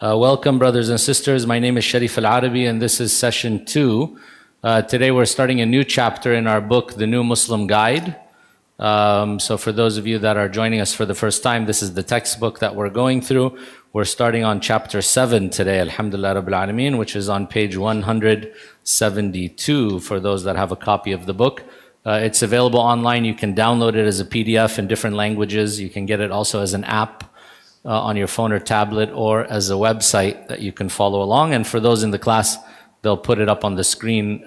Welcome, brothers and sisters. My name is Shareef El-Arbi, and this is session 2. Today we're starting a new chapter in our book, The New Muslim Guide. So for those of you that are joining us for the first time, this is the textbook that we're going through. We're starting on chapter 7 today, Alhamdulillah Rabbil Alameen, which is on page 172 for those that have a copy of the book. It's available online. You can download it as a PDF in different languages. You can get it also as an app on your phone or tablet, or as a website that you can follow along. And for those in the class, they'll put it up on the screen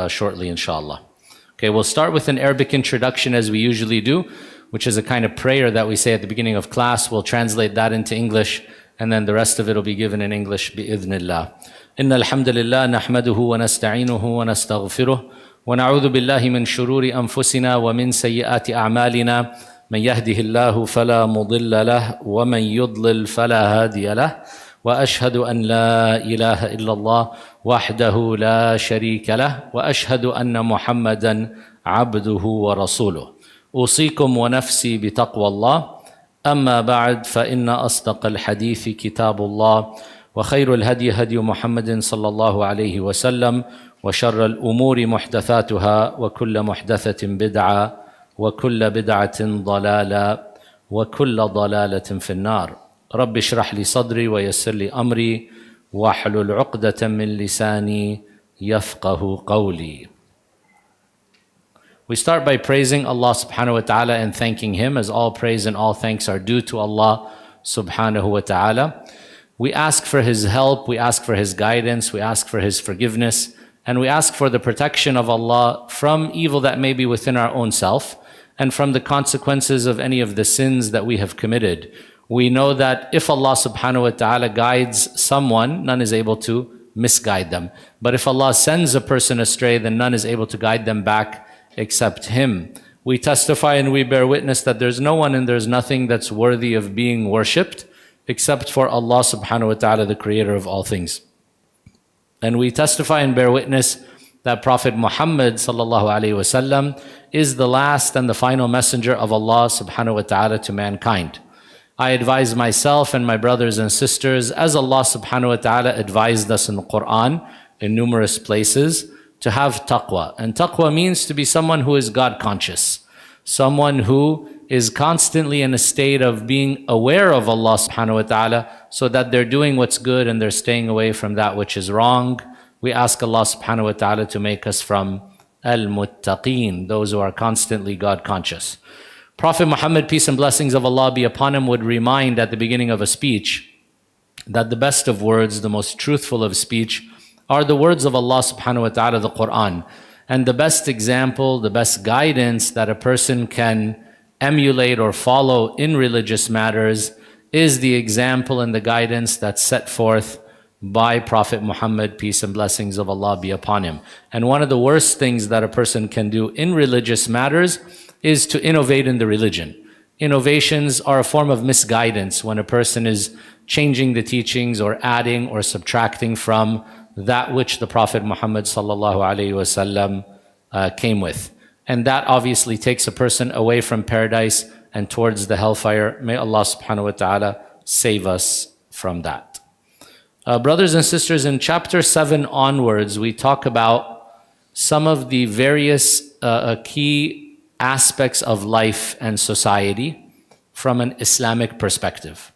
shortly, inshallah. Okay, we'll start with an Arabic introduction as we usually do, which is a kind of prayer that we say at the beginning of class. We'll translate that into English, and then the rest of it will be given in English, bi'idhnillah. Inna alhamdulillah, nahmaduhu wa nasta'inuhu wa nastaghfiruh, wa na'udhu billahi min shururi anfusina wa min sayyiati a'malina. من يهده الله فلا مضل له ومن يضلل فلا هادي له وأشهد أن لا إله إلا الله وحده لا شريك له وأشهد أن محمدا عبده ورسوله أوصيكم ونفسي بتقوى الله أما بعد فإن أصدق الحديث كتاب الله وخير الهدي هدي محمد صلى الله عليه وسلم وشر الأمور محدثاتها وكل محدثة بدعة وكل بدعة ضلالة وكل ضلالة في النار رب اشرح لي صدري ويسر لي أمري واحلل عقدة من لساني يفقه قولي. We start by praising Allah subhanahu wa ta'ala and thanking Him, as all praise and all thanks are due to Allah subhanahu wa ta'ala. We ask for His help, we ask for His guidance, we ask for His forgiveness, and we ask for the protection of Allah from evil that may be within our own self, and from the consequences of any of the sins that we have committed. We know that if Allah subhanahu wa ta'ala guides someone, none is able to misguide them. But if Allah sends a person astray, then none is able to guide them back except Him. We testify and we bear witness that there's no one and there's nothing that's worthy of being worshipped except for Allah subhanahu wa ta'ala, the creator of all things. And we testify and bear witness that Prophet Muhammad sallallahu alaihi wasallam is the last and the final messenger of Allah subhanahu wa ta'ala to mankind. I advise myself and my brothers and sisters, as Allah subhanahu wa ta'ala advised us in the Quran in numerous places, to have taqwa. And taqwa means to be someone who is God conscious, someone who is constantly in a state of being aware of Allah subhanahu wa ta'ala, so that they're doing what's good and they're staying away from that which is wrong. We ask Allah subhanahu wa ta'ala to make us from al-muttaqeen, those who are constantly God conscious. Prophet Muhammad, peace and blessings of Allah be upon him, would remind at the beginning of a speech that the best of words, the most truthful of speech, are the words of Allah subhanahu wa ta'ala, the Quran. And the best example, the best guidance that a person can emulate or follow in religious matters is the example and the guidance that's set forth by Prophet Muhammad, peace and blessings of Allah be upon him. And one of the worst things that a person can do in religious matters is to innovate in the religion. Innovations are a form of misguidance when a person is changing the teachings or adding or subtracting from that which the Prophet Muhammad sallallahu alaihi wasallam came with. And that obviously takes a person away from paradise and towards the hellfire. May Allah subhanahu wa ta'ala save us from that. Brothers and sisters, in chapter 7 onwards, we talk about some of the various key aspects of life and society from an Islamic perspective.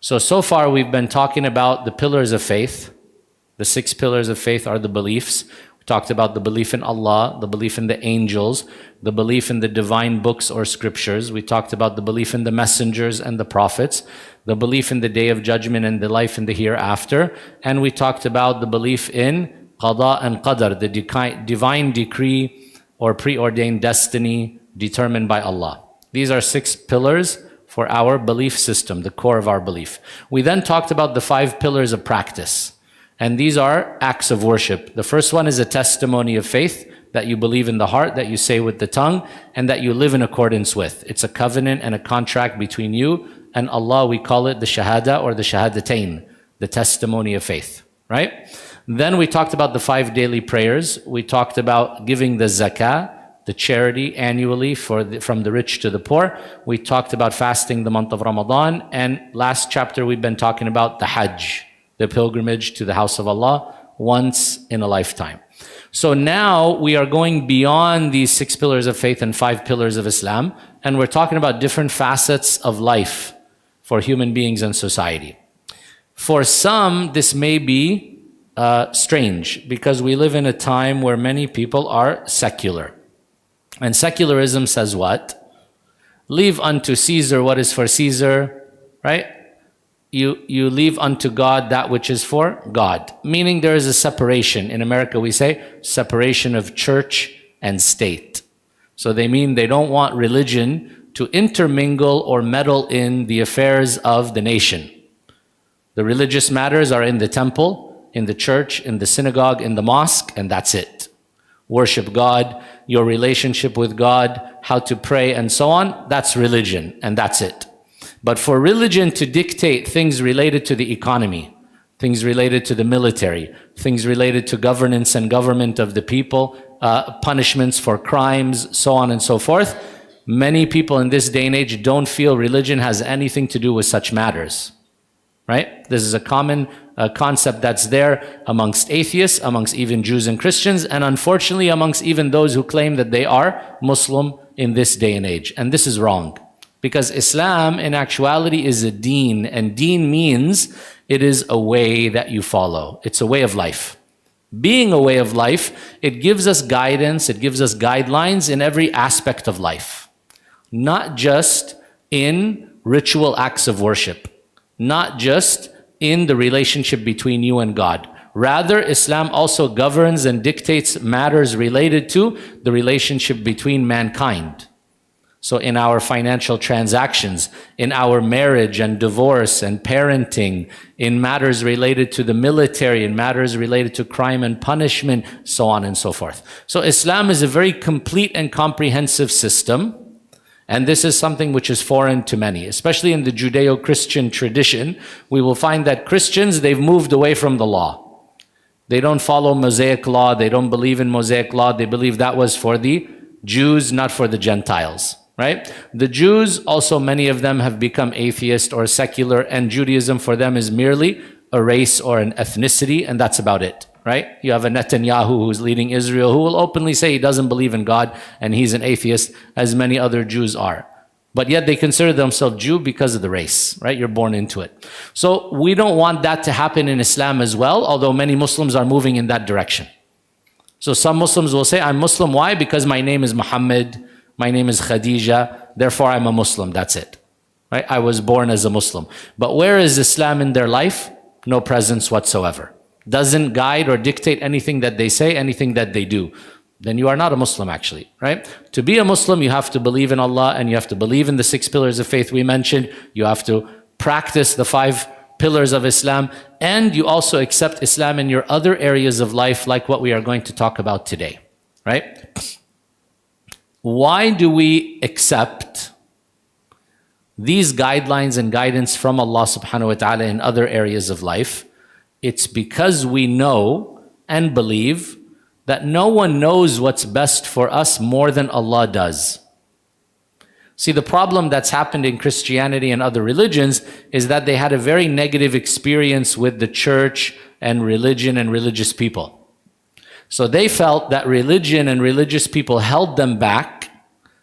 So far we've been talking about the pillars of faith. The 6 pillars of faith are the beliefs. We talked about the belief in Allah, the belief in the angels, the belief in the divine books or scriptures. We talked about the belief in the messengers and the prophets, the belief in the day of judgment and the life in the hereafter. And we talked about the belief in qada and qadar, the divine decree or preordained destiny determined by Allah. These are 6 pillars for our belief system, the core of our belief. We then talked about the 5 pillars of practice. And these are acts of worship. The first one is a testimony of faith, that you believe in the heart, that you say with the tongue, and that you live in accordance with. It's a covenant and a contract between you and Allah. We call it the shahada or the shahadatain, the testimony of faith, right? Then we talked about the 5 daily prayers. We talked about giving the zakah, the charity annually from the rich to the poor. We talked about fasting the month of Ramadan, and last chapter we've been talking about the Hajj, the pilgrimage to the house of Allah once in a lifetime. So now we are going beyond these 6 pillars of faith and 5 pillars of Islam, and we're talking about different facets of life for human beings and society. For some, this may be strange, because we live in a time where many people are secular. And secularism says what? Leave unto Caesar what is for Caesar, right? You leave unto God that which is for God. Meaning there is a separation. In America we say separation of church and state. So they mean they don't want religion to intermingle or meddle in the affairs of the nation. The religious matters are in the temple, in the church, in the synagogue, in the mosque, and that's it. Worship God, your relationship with God, how to pray, and so on, that's religion, and that's it. But for religion to dictate things related to the economy, things related to the military, things related to governance and government of the people, punishments for crimes, so on and so forth, many people in this day and age don't feel religion has anything to do with such matters, right? This is a common concept that's there amongst atheists, amongst even Jews and Christians, and unfortunately amongst even those who claim that they are Muslim in this day and age. And this is wrong, because Islam in actuality is a deen, and deen means it is a way that you follow. It's a way of life. Being a way of life, it gives us guidance, it gives us guidelines in every aspect of life, not just in ritual acts of worship, not just in the relationship between you and God. Rather, Islam also governs and dictates matters related to the relationship between mankind. So in our financial transactions, in our marriage and divorce and parenting, in matters related to the military, in matters related to crime and punishment, so on and so forth. So Islam is a very complete and comprehensive system. And this is something which is foreign to many, especially in the Judeo-Christian tradition. We will find that Christians, they've moved away from the law. They don't follow Mosaic law. They don't believe in Mosaic law. They believe that was for the Jews, not for the Gentiles, right? The Jews, also many of them have become atheist or secular, and Judaism for them is merely a race or an ethnicity, and that's about it. Right? You have a Netanyahu who's leading Israel who will openly say he doesn't believe in God and he's an atheist, as many other Jews are. But yet they consider themselves Jew because of the race, right? You're born into it. So we don't want that to happen in Islam as well, although many Muslims are moving in that direction. So some Muslims will say, I'm Muslim. Why? Because my name is Muhammad, my name is Khadija, therefore I'm a Muslim. That's it. Right? I was born as a Muslim. But where is Islam in their life? No presence whatsoever. Doesn't guide or dictate anything that they say, anything that they do. Then you are not a Muslim actually, right? To be a Muslim, you have to believe in Allah, and you have to believe in the 6 pillars of faith we mentioned. You have to practice the 5 pillars of Islam, and you also accept Islam in your other areas of life, like what we are going to talk about today, right? Why do we accept these guidelines and guidance from Allah subhanahu wa ta'ala in other areas of life? It's because we know and believe that no one knows what's best for us more than Allah does. See, the problem that's happened in Christianity and other religions is that they had a very negative experience with the church and religion and religious people. So they felt that religion and religious people held them back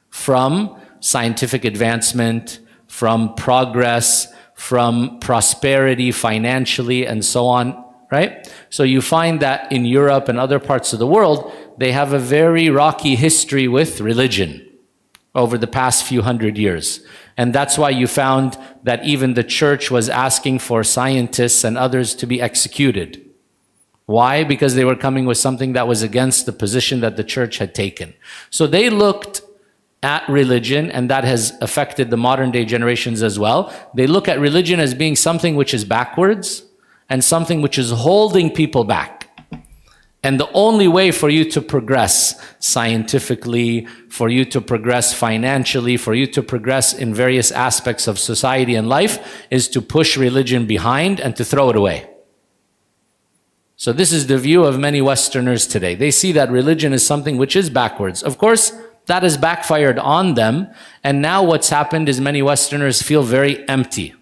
from scientific advancement, from progress, from prosperity financially, and so on, right? So you find that in Europe and other parts of the world, they have a very rocky history with religion over the past few hundred years. And that's why you found that even the church was asking for scientists and others to be executed. Why? Because they were coming with something that was against the position that the church had taken. So they looked at religion, and that has affected the modern day generations as well. They look at religion as being something which is backwards and something which is holding people back. And the only way for you to progress scientifically, for you to progress financially, for you to progress in various aspects of society and life is to push religion behind and to throw it away. So this is the view of many Westerners today. They see that religion is something which is backwards. Of course, That has backfired on them. And now what's happened is many Westerners feel very empty.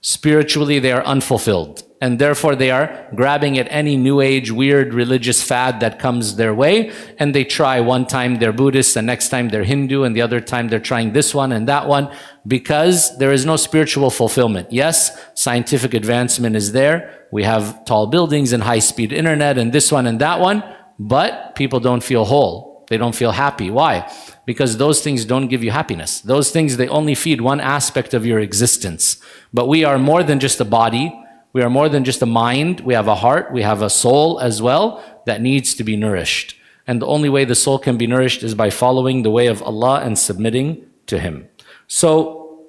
Spiritually, they are unfulfilled. And therefore, they are grabbing at any new age, weird religious fad that comes their way. And they try one time they're Buddhist, the next time they're Hindu, and the other time they're trying this one and that one, because there is no spiritual fulfillment. Yes, scientific advancement is there. We have tall buildings and high-speed internet and this one and that one, but people don't feel whole. They don't feel happy. Why? Because those things don't give you happiness. Those things, they only feed one aspect of your existence. But we are more than just a body. We are more than just a mind. We have a heart. We have a soul as well that needs to be nourished. And the only way the soul can be nourished is by following the way of Allah and submitting to Him. So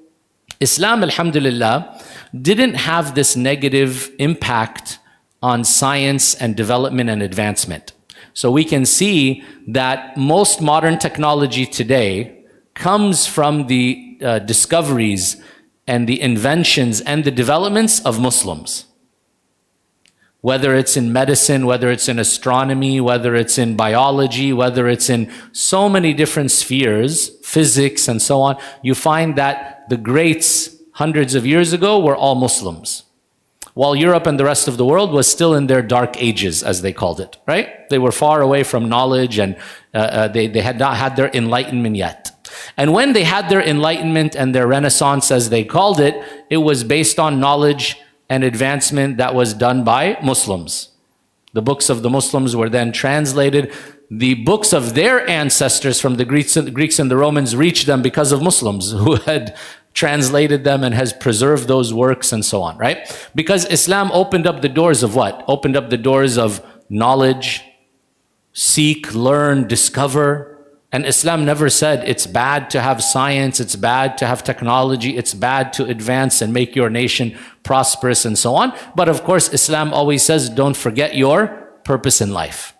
Islam, alhamdulillah, didn't have this negative impact on science and development and advancement. So we can see that most modern technology today comes from the discoveries and the inventions and the developments of Muslims. Whether it's in medicine, whether it's in astronomy, whether it's in biology, whether it's in so many different spheres, physics and so on, you find that the greats hundreds of years ago were all Muslims. While Europe and the rest of the world was still in their dark ages, as they called it, right? They were far away from knowledge and they had not had their enlightenment yet. And when they had their enlightenment and their renaissance, as they called it, it was based on knowledge and advancement that was done by Muslims. The books of the Muslims were then translated. The books of their ancestors from the Greeks and the Romans reached them because of Muslims who had translated them and has preserved those works and so on, right? Because Islam opened up the doors of what? Opened up the doors of knowledge, seek, learn, discover. And Islam never said it's bad to have science, it's bad to have technology, it's bad to advance and make your nation prosperous and so on. But of course, Islam always says, don't forget your purpose in life.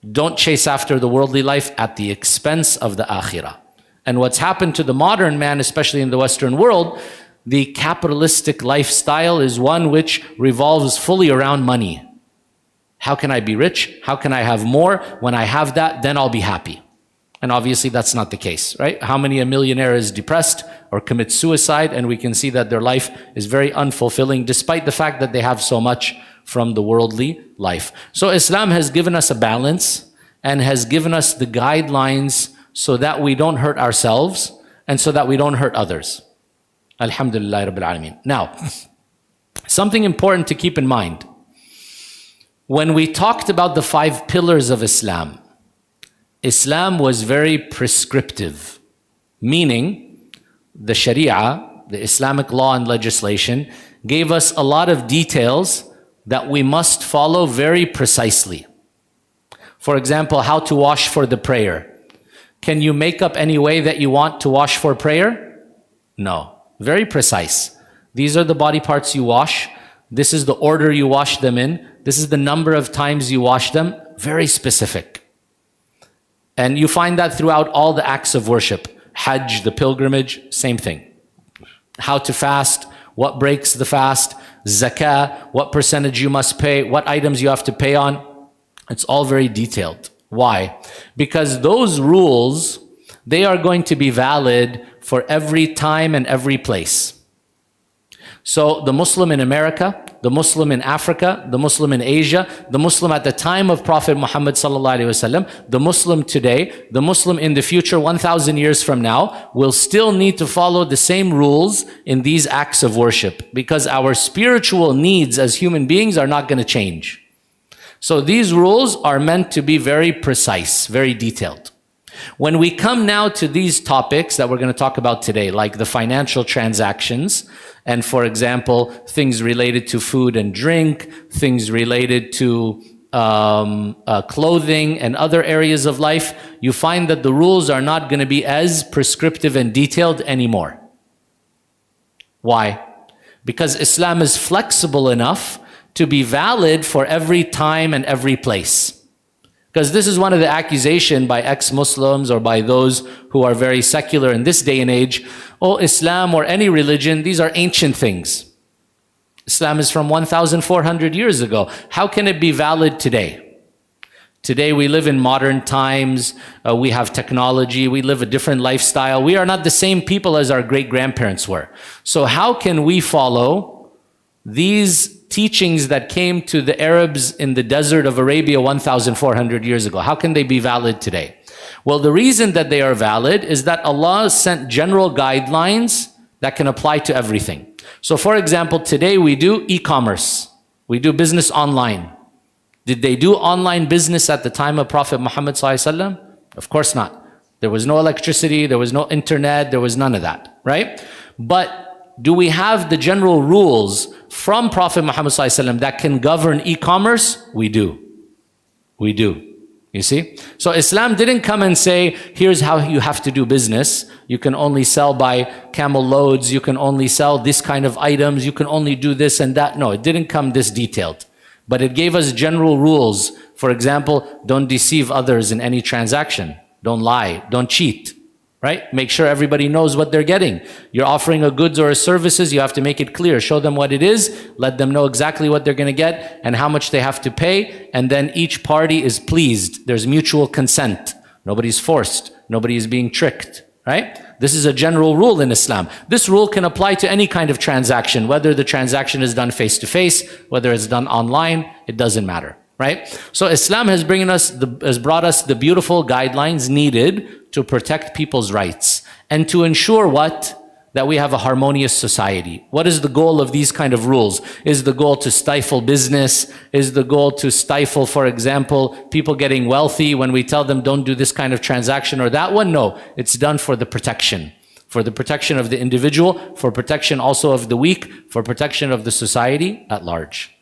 Don't chase after the worldly life at the expense of the akhirah. And what's happened to the modern man, especially in the Western world, the capitalistic lifestyle is one which revolves fully around money. How can I be rich? How can I have more? When I have that, then I'll be happy. And obviously that's not the case, right? How many a millionaire is depressed or commits suicide, and we can see that their life is very unfulfilling despite the fact that they have so much from the worldly life. So Islam has given us a balance and has given us the guidelines so that we don't hurt ourselves and so that we don't hurt others. Alhamdulillah Rabbil Alameen. Now, something important to keep in mind. When we talked about the 5 pillars of Islam, Islam was very prescriptive, meaning the Sharia, the Islamic law and legislation, gave us a lot of details that we must follow very precisely. For example, how to wash for the prayer. Can you make up any way that you want to wash for prayer? No. Very precise. These are the body parts you wash. This is the order you wash them in. This is the number of times you wash them. Very specific. And you find that throughout all the acts of worship. Hajj, the pilgrimage, same thing. How to fast, what breaks the fast, zakah, what percentage you must pay, what items you have to pay on. It's all very detailed. Why? Because those rules, they are going to be valid for every time and every place. So the Muslim in America, the Muslim in Africa, the Muslim in Asia, the Muslim at the time of Prophet Muhammad sallallahu alaihi wasallam, the Muslim today, the Muslim in the future 1,000 years from now will still need to follow the same rules in these acts of worship because our spiritual needs as human beings are not going to change. So these rules are meant to be very precise, very detailed. When we come now to these topics that we're going to talk about today, like the financial transactions, and for example, things related to food and drink, things related to clothing and other areas of life, you find that the rules are not going to be as prescriptive and detailed anymore. Why? Because Islam is flexible enough to be valid for every time and every place. Because this is one of the accusations by ex-Muslims or by those who are very secular in this day and age. Oh, Islam or any religion, these are ancient things. Islam is from 1,400 years ago. How can it be valid today? Today we live in modern times, we have technology, we live a different lifestyle. We are not the same people as our great-grandparents were. So how can we follow these teachings that came to the Arabs in the desert of Arabia 1,400 years ago? How can they be valid today? Well, the reason that they are valid is that Allah sent general guidelines that can apply to everything. So for example, today we do e-commerce. We do business online. Did they do online business at the time of Prophet Muhammad ﷺ? Of course not. There was no electricity, there was no internet, there was none of that, right? But do we have the general rules from Prophet Muhammad ﷺ that can govern e-commerce? We do. We do. You see? So Islam didn't come and say, here's how you have to do business. You can only sell by camel loads. You can only sell this kind of items. You can only do this and that. No, it didn't come this detailed. But it gave us general rules. For example, don't deceive others in any transaction. Don't lie. Don't cheat. Right? Make sure everybody knows what they're getting. You're offering a goods or a services, you have to make it clear. Show them what it is, let them know exactly what they're going to get and how much they have to pay, and then each party is pleased. There's mutual consent. Nobody's forced. Nobody is being tricked. Right? This is a general rule in Islam. This rule can apply to any kind of transaction, whether the transaction is done face-to-face, whether it's done online, it doesn't matter. Right? So Islam has brought us the beautiful guidelines needed to protect people's rights and to ensure what? That we have a harmonious society. What is the goal of these kind of rules? Is the goal to stifle business? Is the goal to stifle, for example, people getting wealthy when we tell them don't do this kind of transaction or that one? No, it's done for the protection. For the protection of the individual, for protection also of the weak, for protection of the society at large.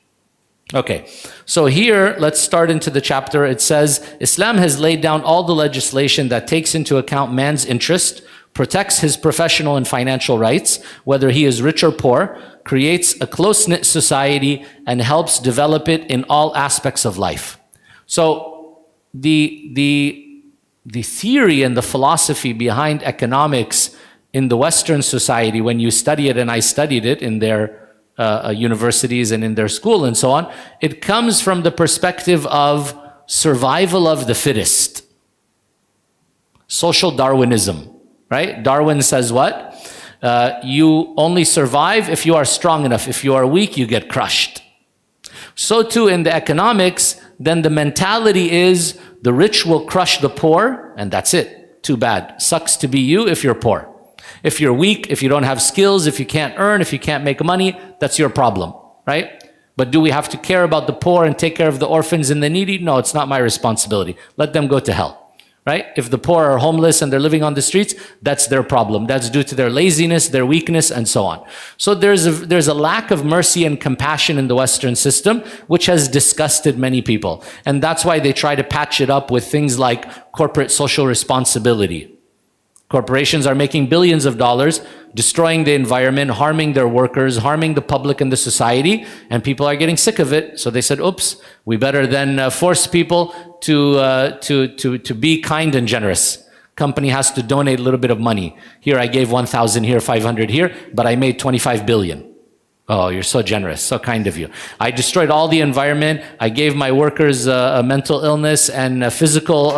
Okay, so here, let's start into the chapter. It says, Islam has laid down all the legislation that takes into account man's interest, protects his professional and financial rights, whether he is rich or poor, creates a close-knit society, and helps develop it in all aspects of life. So, the theory and the philosophy behind economics in the Western society, when you study it, and I studied it in their universities and in their school and so on, it comes from the perspective of survival of the fittest. Social Darwinism, right? Darwin says what? You only survive if you are strong enough. If you are weak, you get crushed. So too in the economics, then the mentality is the rich will crush the poor, and that's it. Too bad. Sucks to be you if you're poor. If you're weak, if you don't have skills, if you can't earn, if you can't make money, that's your problem, right? But do we have to care about the poor and take care of the orphans and the needy? No, it's not my responsibility. Let them go to hell, right? If the poor are homeless and they're living on the streets, that's their problem. That's due to their laziness, their weakness, and so on. So there's a lack of mercy and compassion in the Western system, which has disgusted many people. And that's why they try to patch it up with things like corporate social responsibility. Corporations are making billions of dollars, destroying the environment, harming their workers, harming the public and the society, and people are getting sick of it. So they said, oops, we better then force people to be kind and generous. Company has to donate a little bit of money. Here I gave 1,000 here, 500 here, but I made 25 billion. Oh, you're so generous, so kind of you. I destroyed all the environment. I gave my workers a mental illness and physical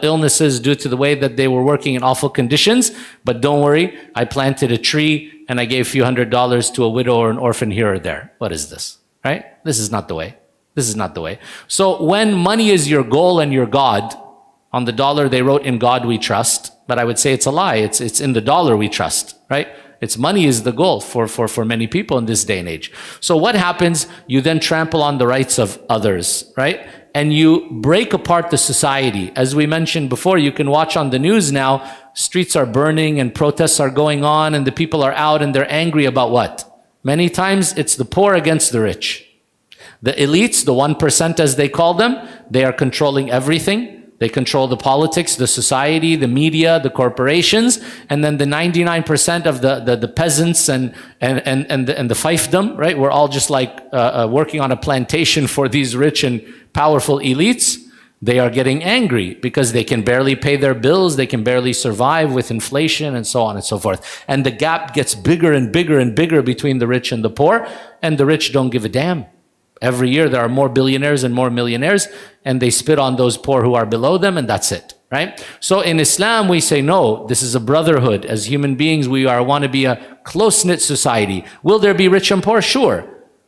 illnesses due to the way that they were working in awful conditions. But don't worry, I planted a tree and I gave a few $100s to a widow or an orphan here or there. What is this, right? This is not the way. This is not the way. So when money is your goal and your God, on the dollar they wrote, in God we trust, but I would say it's a lie. It's in the dollar we trust, right? It's money is the goal for many people in this day and age. So what happens? You then trample on the rights of others, right? And you break apart the society. As we mentioned before, you can watch on the news now, streets are burning and protests are going on and the people are out and they're angry about what? Many times it's the poor against the rich. The elites, the 1% as they call them, they are controlling everything. They control the politics, the society, the media, the corporations, and then the 99% of the peasants and the fiefdom, right? We're all just like working on a plantation for these rich and powerful elites. They are getting angry because they can barely pay their bills, they can barely survive with inflation and so on and so forth. And the gap gets bigger and bigger and bigger between the rich and the poor, and the rich don't give a damn. Every year there are more billionaires and more millionaires, and they spit on those poor who are below them, and that's it, right? So in Islam, we say, no, this is a brotherhood. As human beings, we want to be a close-knit society. Will there be rich and poor? Sure.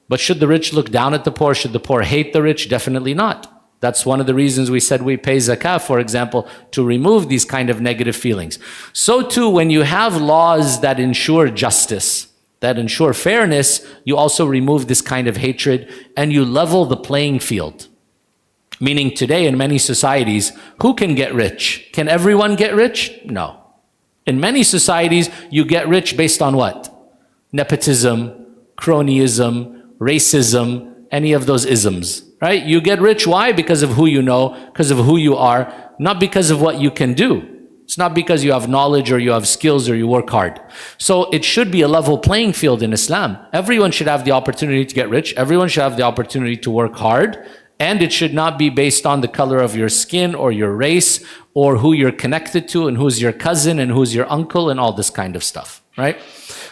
But should the rich look down at the poor? Should the poor hate the rich? Definitely not. That's one of the reasons we said we pay zakah, for example, to remove these kind of negative feelings. So too, when you have laws that ensure justice, that ensure fairness, you also remove this kind of hatred and you level the playing field. Meaning today in many societies, who can get rich? Can everyone get rich? No. In many societies, you get rich based on what? Nepotism, cronyism, racism, any of those isms, right? You get rich, why? Because of who you know, because of who you are, not because of what you can do. It's not because you have knowledge or you have skills or you work hard. So it should be a level playing field in Islam. Everyone should have the opportunity to get rich. Everyone should have the opportunity to work hard. And it should not be based on the color of your skin or your race or who you're connected to and who's your cousin and who's your uncle and all this kind of stuff, right?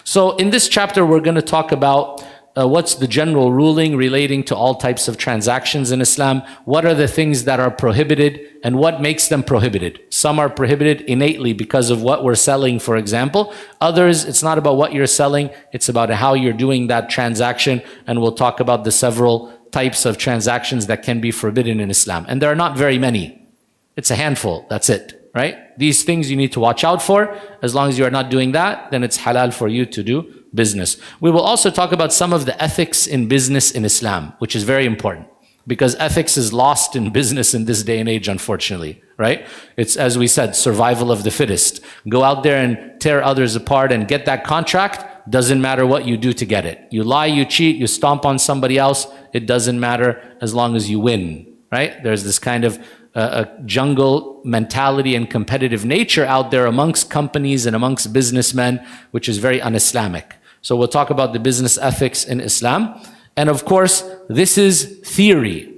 So in this chapter, we're going to talk about what's the general ruling relating to all types of transactions in Islam? What are the things that are prohibited and what makes them prohibited? Some are prohibited innately because of what we're selling, for example. Others, it's not about what you're selling, it's about how you're doing that transaction. And we'll talk about the several types of transactions that can be forbidden in Islam. And there are not very many. It's a handful, that's it, right? These things you need to watch out for. As long as you are not doing that, then it's halal for you to do business. We will also talk about some of the ethics in business in Islam, which is very important because ethics is lost in business in this day and age, unfortunately, right? It's, as we said, survival of the fittest. Go out there and tear others apart and get that contract. Doesn't matter what you do to get it. You lie, you cheat, you stomp on somebody else. It doesn't matter as long as you win, right? There's this kind of a jungle mentality and competitive nature out there amongst companies and amongst businessmen, which is very un-Islamic. So we'll talk about the business ethics in Islam. And of course, this is theory.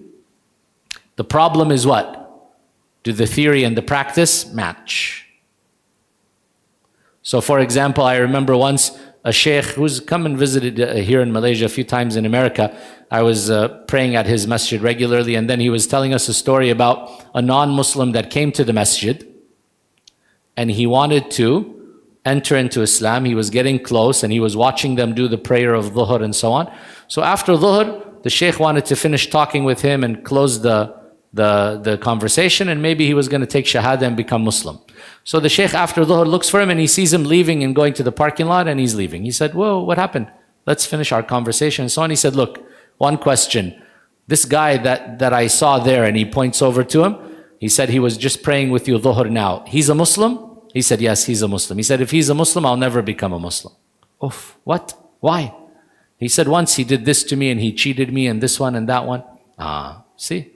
The problem is what? Do the theory and the practice match? So for example, I remember once a sheikh who's come and visited here in Malaysia a few times in America. I was praying at his masjid regularly, and then he was telling us a story about a non-Muslim that came to the masjid and he wanted to enter into Islam. He was getting close and he was watching them do the prayer of Dhuhr and so on. So after Dhuhr, the sheikh wanted to finish talking with him and close the conversation, and maybe he was going to take Shahada and become Muslim. So the sheikh after Dhuhr looks for him and he sees him leaving and going to the parking lot, and he's leaving. He said, whoa, what happened? Let's finish our conversation and so on. He said, look, one question. This guy that I saw there, and he points over to him, he said he was just praying with you Dhuhr now. He's a Muslim? He said, yes, he's a Muslim. He said, if he's a Muslim, I'll never become a Muslim. Oof, what? Why? He said, once he did this to me and he cheated me and this one and that one. See?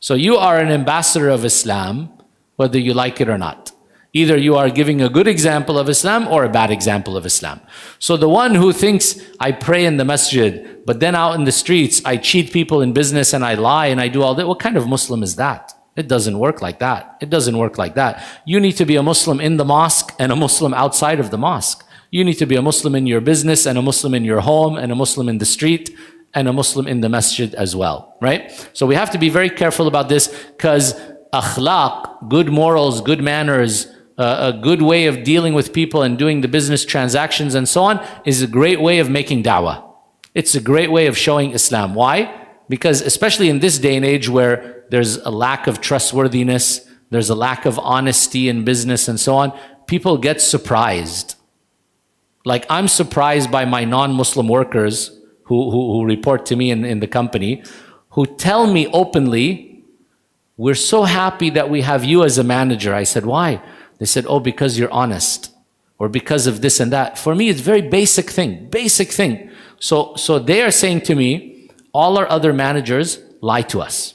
So you are an ambassador of Islam, whether you like it or not. Either you are giving a good example of Islam or a bad example of Islam. So the one who thinks, I pray in the masjid, but then out in the streets, I cheat people in business and I lie and I do all that, what kind of Muslim is that? It doesn't work like that. It doesn't work like that. You need to be a Muslim in the mosque and a Muslim outside of the mosque. You need to be a Muslim in your business and a Muslim in your home and a Muslim in the street and a Muslim in the masjid as well, right? So we have to be very careful about this because akhlaq, good morals, good manners, a good way of dealing with people and doing the business transactions and so on is a great way of making da'wah. It's a great way of showing Islam. Why? Because especially in this day and age where there's a lack of trustworthiness, there's a lack of honesty in business and so on, people get surprised. Like I'm surprised by my non-Muslim workers who report to me in the company, who tell me openly, we're so happy that we have you as a manager. I said, why? They said, oh, because you're honest, or because of this and that. For me, it's a very basic thing. So they are saying to me, all our other managers lie to us.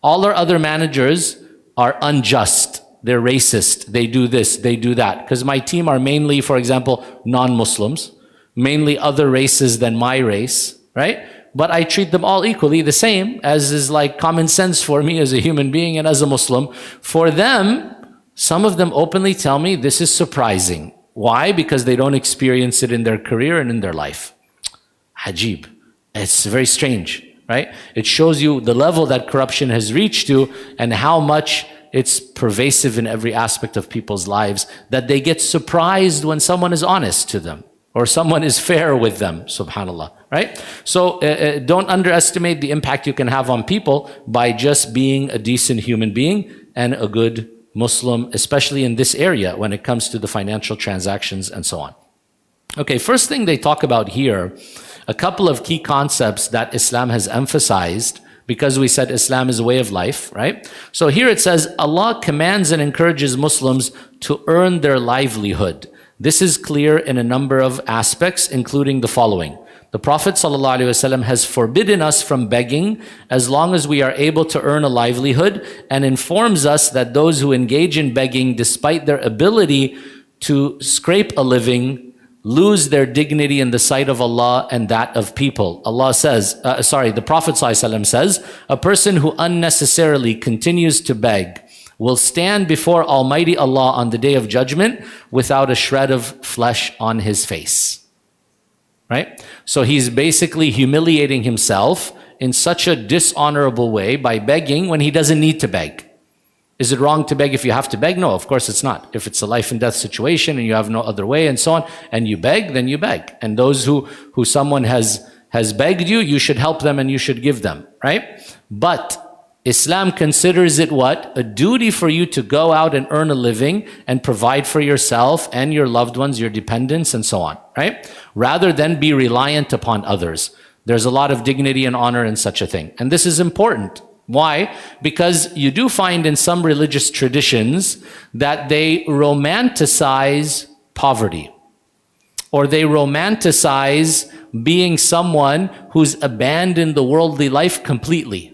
All our other managers are unjust. They're racist. They do this, they do that. Because my team are mainly, for example, non-Muslims, mainly other races than my race, right? But I treat them all equally the same, as is like common sense for me as a human being and as a Muslim. For them, some of them openly tell me this is surprising. Why? Because they don't experience it in their career and in their life. Ajib. It's very strange, right? It shows you the level that corruption has reached to and how much it's pervasive in every aspect of people's lives, that they get surprised when someone is honest to them or someone is fair with them, subhanAllah, right? So don't underestimate the impact you can have on people by just being a decent human being and a good Muslim, especially in this area when it comes to the financial transactions and so on. Okay, first thing they talk about here, a couple of key concepts that Islam has emphasized, because we said Islam is a way of life, right? So here it says, Allah commands and encourages Muslims to earn their livelihood. This is clear in a number of aspects, including the following. The Prophet ﷺ has forbidden us from begging as long as we are able to earn a livelihood, and informs us that those who engage in begging despite their ability to scrape a living lose their dignity in the sight of Allah and that of people. Allah says, the Prophet ﷺ says, a person who unnecessarily continues to beg will stand before Almighty Allah on the Day of Judgment without a shred of flesh on his face. Right? So he's basically humiliating himself in such a dishonorable way by begging when he doesn't need to beg. Is it wrong to beg if you have to beg? No, of course it's not. If it's a life and death situation and you have no other way and so on, and you beg, then you beg. And those who someone has begged you, you should help them and you should give them, right? But Islam considers it what? A duty for you to go out and earn a living and provide for yourself and your loved ones, your dependents and so on, right? Rather than be reliant upon others. There's a lot of dignity and honor in such a thing. And this is important. Why? Because you do find in some religious traditions that they romanticize poverty, or they romanticize being someone who's abandoned the worldly life completely.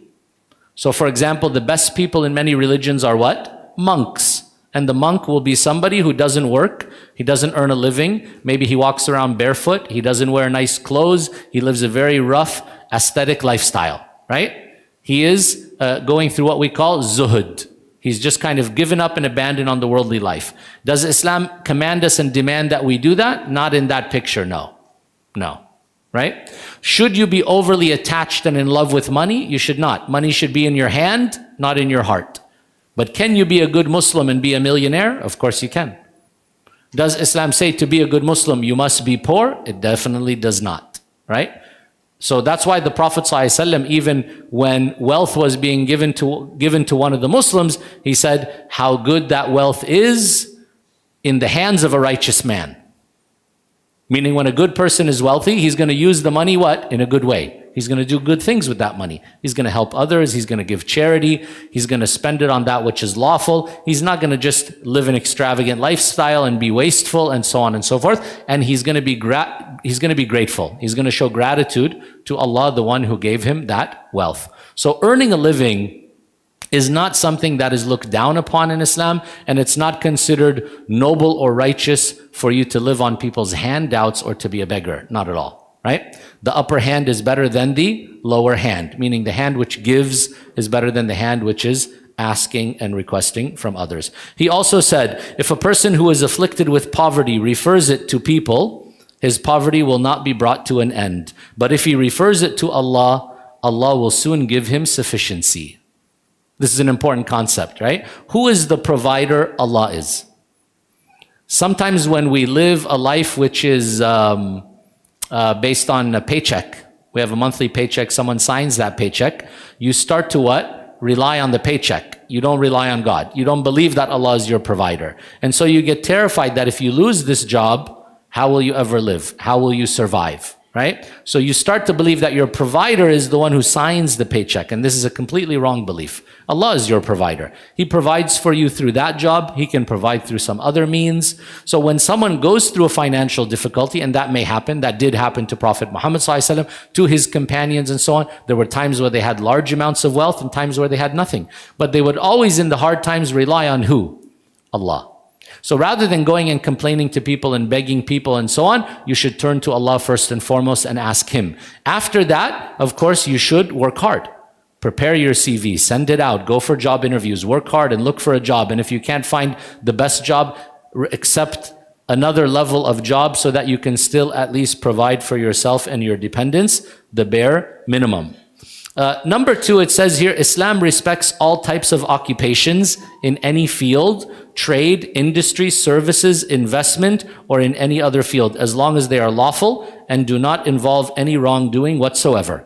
So for example, the best people in many religions are what? Monks. And the monk will be somebody who doesn't work, he doesn't earn a living, maybe he walks around barefoot, he doesn't wear nice clothes, he lives a very rough, aesthetic lifestyle, right? He is going through what we call zuhud. He's just kind of given up and abandoned on the worldly life. Does Islam command us and demand that we do that? Not in that picture, no. No, right? Should you be overly attached and in love with money? You should not. Money should be in your hand, not in your heart. But can you be a good Muslim and be a millionaire? Of course you can. Does Islam say to be a good Muslim, you must be poor? It definitely does not, right? So that's why the Prophet ﷺ, even when wealth was being given to one of the Muslims, he said how good that wealth is in the hands of a righteous man. Meaning when a good person is wealthy, he's going to use the money what? In a good way. He's going to do good things with that money. He's going to help others. He's going to give charity. He's going to spend it on that which is lawful. He's not going to just live an extravagant lifestyle and be wasteful and so on and so forth. And he's going to be grateful. He's going to show gratitude to Allah, the one who gave him that wealth. So earning a living is not something that is looked down upon in Islam, and it's not considered noble or righteous for you to live on people's handouts or to be a beggar. Not at all, right? The upper hand is better than the lower hand, meaning the hand which gives is better than the hand which is asking and requesting from others. He also said, if a person who is afflicted with poverty refers it to people, his poverty will not be brought to an end. But if he refers it to Allah, Allah will soon give him sufficiency. This is an important concept, right? Who is the provider? Allah is. Sometimes when we live a life which is based on a paycheck, we have a monthly paycheck, someone signs that paycheck, you start to what? Rely on the paycheck. You don't rely on God. You don't believe that Allah is your provider. And so you get terrified that if you lose this job, how will you ever live? How will you survive? Right? So you start to believe that your provider is the one who signs the paycheck, and this is a completely wrong belief. Allah is your provider. He provides for you through that job. He can provide through some other means. So when someone goes through a financial difficulty, and that may happen, that did happen to Prophet Muhammad ﷺ, to his companions and so on. There were times where they had large amounts of wealth and times where they had nothing. But they would always in the hard times rely on who? Allah. So rather than going and complaining to people and begging people and so on, you should turn to Allah first and foremost and ask Him. After that, of course, you should work hard. Prepare your CV, send it out, go for job interviews, work hard and look for a job. And if you can't find the best job, accept another level of job so that you can still at least provide for yourself and your dependents, the bare minimum. Number 2, it says here, Islam respects all types of occupations in any field, trade, industry, services, investment, or in any other field, as long as they are lawful and do not involve any wrongdoing whatsoever.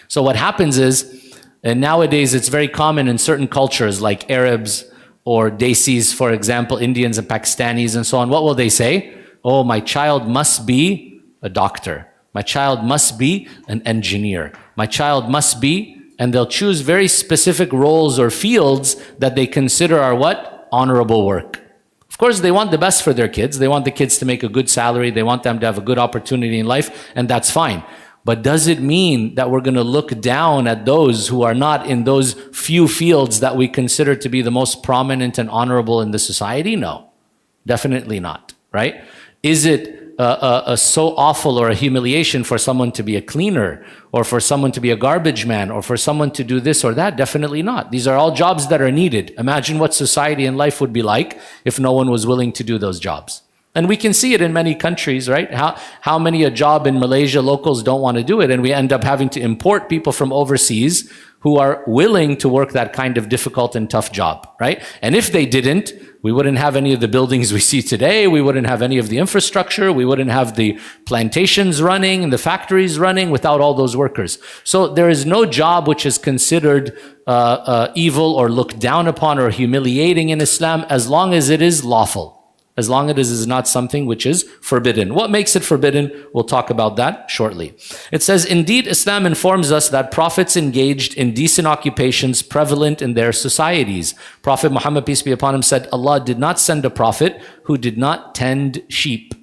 So what happens is, and nowadays it's very common in certain cultures like Arabs or Desis, for example, Indians and Pakistanis and so on. What will they say? Oh, my child must be a doctor. My child must be an engineer. My child must be, and they'll choose very specific roles or fields that they consider are what? Honorable work. Of course, they want the best for their kids. They want the kids to make a good salary. They want them to have a good opportunity in life, and that's fine. But does it mean that we're going to look down at those who are not in those few fields that we consider to be the most prominent and honorable in the society? No, definitely not, right? Is it so awful or a humiliation for someone to be a cleaner, or for someone to be a garbage man, or for someone to do this or that? Definitely not. These are all jobs that are needed. Imagine what society and life would be like if no one was willing to do those jobs. And we can see it in many countries, right? How many a job in Malaysia, locals don't want to do it, and we end up having to import people from overseas who are willing to work that kind of difficult and tough job, right? And if they didn't, we wouldn't have any of the buildings we see today. We wouldn't have any of the infrastructure. We wouldn't have the plantations running and the factories running without all those workers. So there is no job which is considered evil or looked down upon or humiliating in Islam, as long as it is lawful. As long as it is not something which is forbidden. What makes it forbidden? We'll talk about that shortly. It says, indeed, Islam informs us that prophets engaged in decent occupations prevalent in their societies. Prophet Muhammad, peace be upon him, said, Allah did not send a prophet who did not tend sheep.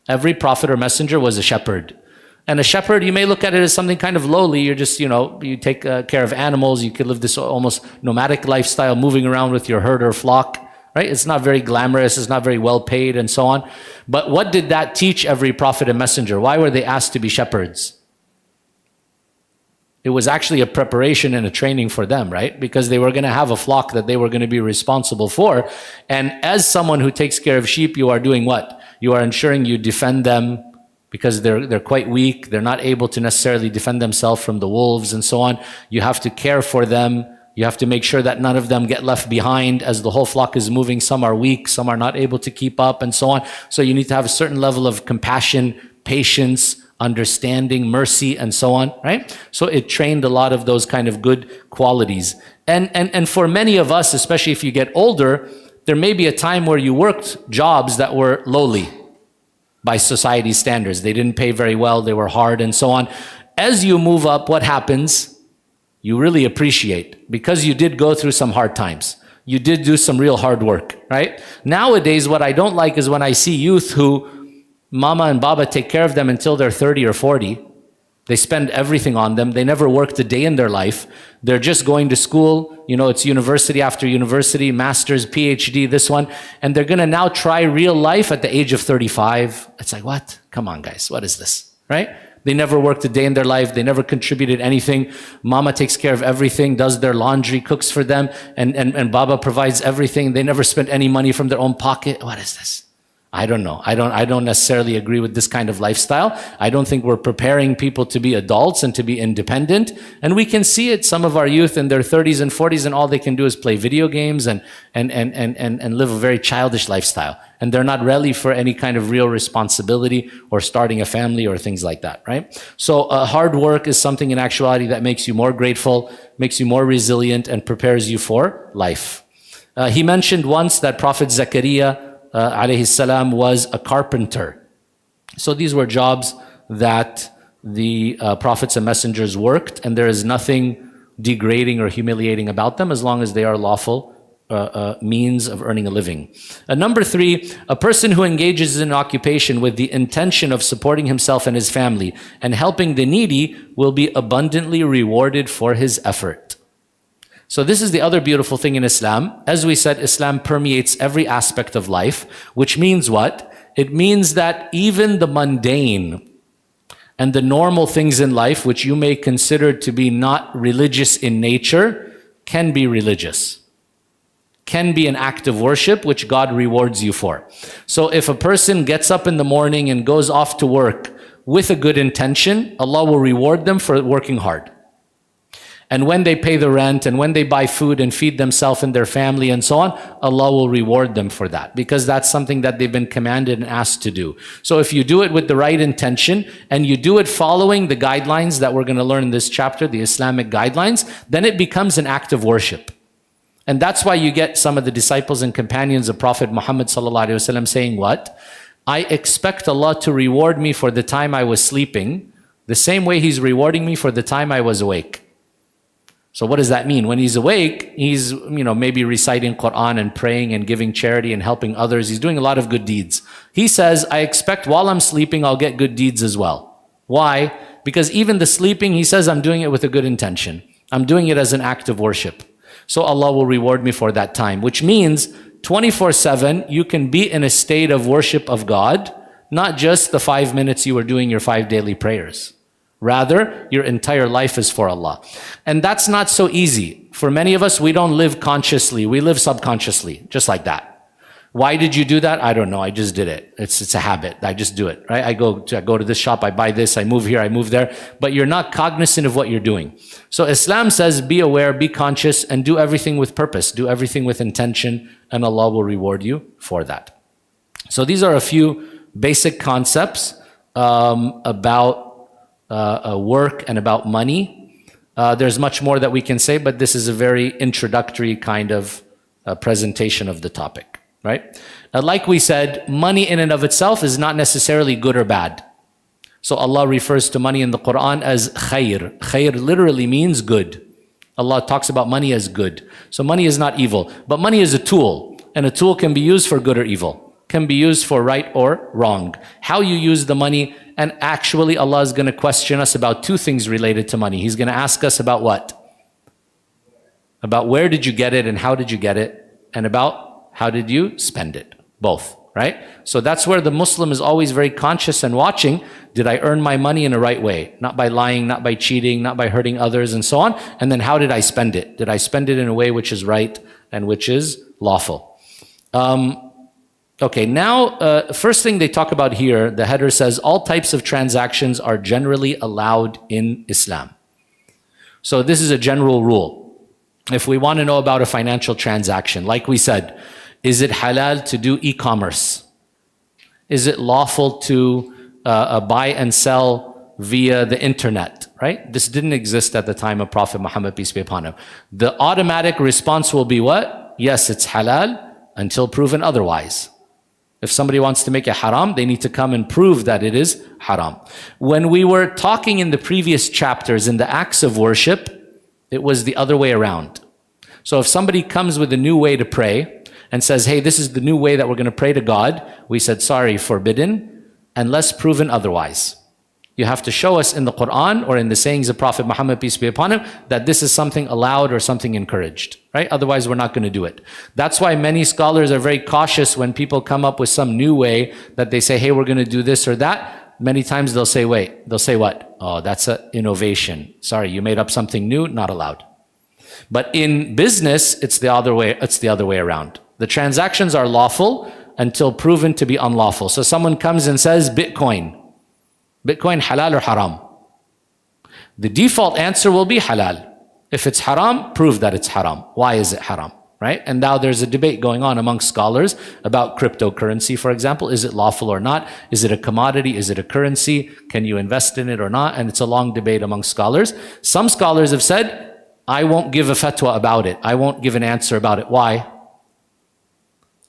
Every prophet or messenger was a shepherd. And a shepherd, you may look at it as something kind of lowly. You're just, you take care of animals. You could live this almost nomadic lifestyle, moving around with your herd or flock. Right? It's not very glamorous, it's not very well paid, and so on. But what did that teach every prophet and messenger? Why were they asked to be shepherds? It was actually a preparation and a training for them, right? Because they were going to have a flock that they were going to be responsible for. And as someone who takes care of sheep, you are doing what? You are ensuring you defend them, because they're quite weak. They're not able to necessarily defend themselves from the wolves and so on. You have to care for them. You have to make sure that none of them get left behind as the whole flock is moving. Some are weak, some are not able to keep up, and so on. So you need to have a certain level of compassion, patience, understanding, mercy, and so on, right? So it trained a lot of those kind of good qualities. And for many of us, especially if you get older, there may be a time where you worked jobs that were lowly by society's standards. They didn't pay very well, they were hard, and so on. As you move up, what happens? You really appreciate, because you did go through some hard times. You did do some real hard work, right? Nowadays, what I don't like is when I see youth who mama and baba take care of them until they're 30 or 40. They spend everything on them. They never worked a day in their life. They're just going to school. It's university after university, master's, PhD, this one. And they're going to now try real life at the age of 35. It's like, what? Come on, guys. What is this, right? They never worked a day in their life. They never contributed anything. Mama takes care of everything, does their laundry, cooks for them, and Baba provides everything. They never spent any money from their own pocket. What is this? I don't know. I don't necessarily agree with this kind of lifestyle. I don't think we're preparing people to be adults and to be independent. And we can see it. Some of our youth in their 30s and 40s, and all they can do is play video games and live a very childish lifestyle. And they're not ready for any kind of real responsibility or starting a family or things like that, right? So hard work is something in actuality that makes you more grateful, makes you more resilient, and prepares you for life. He mentioned once that Prophet Zakaria alayhi salam was a carpenter. So these were jobs that the prophets and messengers worked, and there is nothing degrading or humiliating about them as long as they are lawful means of earning a living. Number 3, a person who engages in an occupation with the intention of supporting himself and his family and helping the needy will be abundantly rewarded for his effort. So this is the other beautiful thing in Islam. As we said, Islam permeates every aspect of life, which means what? It means that even the mundane and the normal things in life, which you may consider to be not religious in nature, can be religious, can be an act of worship, which God rewards you for. So if a person gets up in the morning and goes off to work with a good intention, Allah will reward them for working hard. And when they pay the rent and when they buy food and feed themselves and their family and so on, Allah will reward them for that, because that's something that they've been commanded and asked to do. So if you do it with the right intention and you do it following the guidelines that we're going to learn in this chapter, the Islamic guidelines, then it becomes an act of worship. And that's why you get some of the disciples and companions of Prophet Muhammad ﷺ saying what? I expect Allah to reward me for the time I was sleeping, the same way He's rewarding me for the time I was awake. So what does that mean? When he's awake, he's maybe reciting Quran and praying and giving charity and helping others. He's doing a lot of good deeds. He says, I expect while I'm sleeping, I'll get good deeds as well. Why? Because even the sleeping, he says, I'm doing it with a good intention. I'm doing it as an act of worship. So Allah will reward me for that time, which means 24/7, you can be in a state of worship of God, not just the 5 minutes you were doing your 5 daily prayers. Rather, your entire life is for Allah. And that's not so easy. For many of us, we don't live consciously. We live subconsciously, just like that. Why did you do that? I don't know. I just did it. It's a habit. I just do it, right? I go to this shop, I buy this, I move here, I move there. But you're not cognizant of what you're doing. So Islam says, be aware, be conscious, and do everything with purpose. Do everything with intention, and Allah will reward you for that. So these are a few basic concepts about work and about money. There's much more that we can say, but this is a very introductory kind of presentation of the topic, right? Like we said, money in and of itself is not necessarily good or bad. So Allah refers to money in the Quran as khair. Khair literally means good. Allah talks about money as good. So money is not evil, but money is a tool, and a tool can be used for good or evil, can be used for right or wrong. How you use the money. And actually, Allah is going to question us about two things related to money. He's going to ask us about what? About where did you get it and how did you get it? And about how did you spend it? Both, right? So that's where the Muslim is always very conscious and watching. Did I earn my money in the right way? Not by lying, not by cheating, not by hurting others and so on. And then how did I spend it? Did I spend it in a way which is right and which is lawful? Okay, now, first thing they talk about here, the header says, all types of transactions are generally allowed in Islam. So this is a general rule. If we want to know about a financial transaction, like we said, is it halal to do e-commerce? Is it lawful to buy and sell via the internet, right? This didn't exist at the time of Prophet Muhammad, peace be upon him. The automatic response will be what? Yes, it's halal until proven otherwise. If somebody wants to make it haram, they need to come and prove that it is haram. When we were talking in the previous chapters in the acts of worship, it was the other way around. So if somebody comes with a new way to pray and says, hey, this is the new way that we're going to pray to God, we said, sorry, forbidden, unless proven otherwise. You have to show us in the Quran or in the sayings of Prophet Muhammad, peace be upon him, that this is something allowed or something encouraged, right? Otherwise, we're not going to do it. That's why many scholars are very cautious when people come up with some new way that they say, hey, we're going to do this or that. Many times they'll say, wait, they'll say what? Oh, that's an innovation. Sorry, you made up something new, not allowed. But in business, it's the other way around. The transactions are lawful until proven to be unlawful. So someone comes and says, Bitcoin halal or haram? The default answer will be halal. If it's haram, prove that it's haram. Why is it haram, right? And now there's a debate going on among scholars about cryptocurrency, for example. Is it lawful or not? Is it a commodity? Is it a currency? Can you invest in it or not? And it's a long debate among scholars. Some scholars have said, I won't give a fatwa about it. I won't give an answer about it. Why?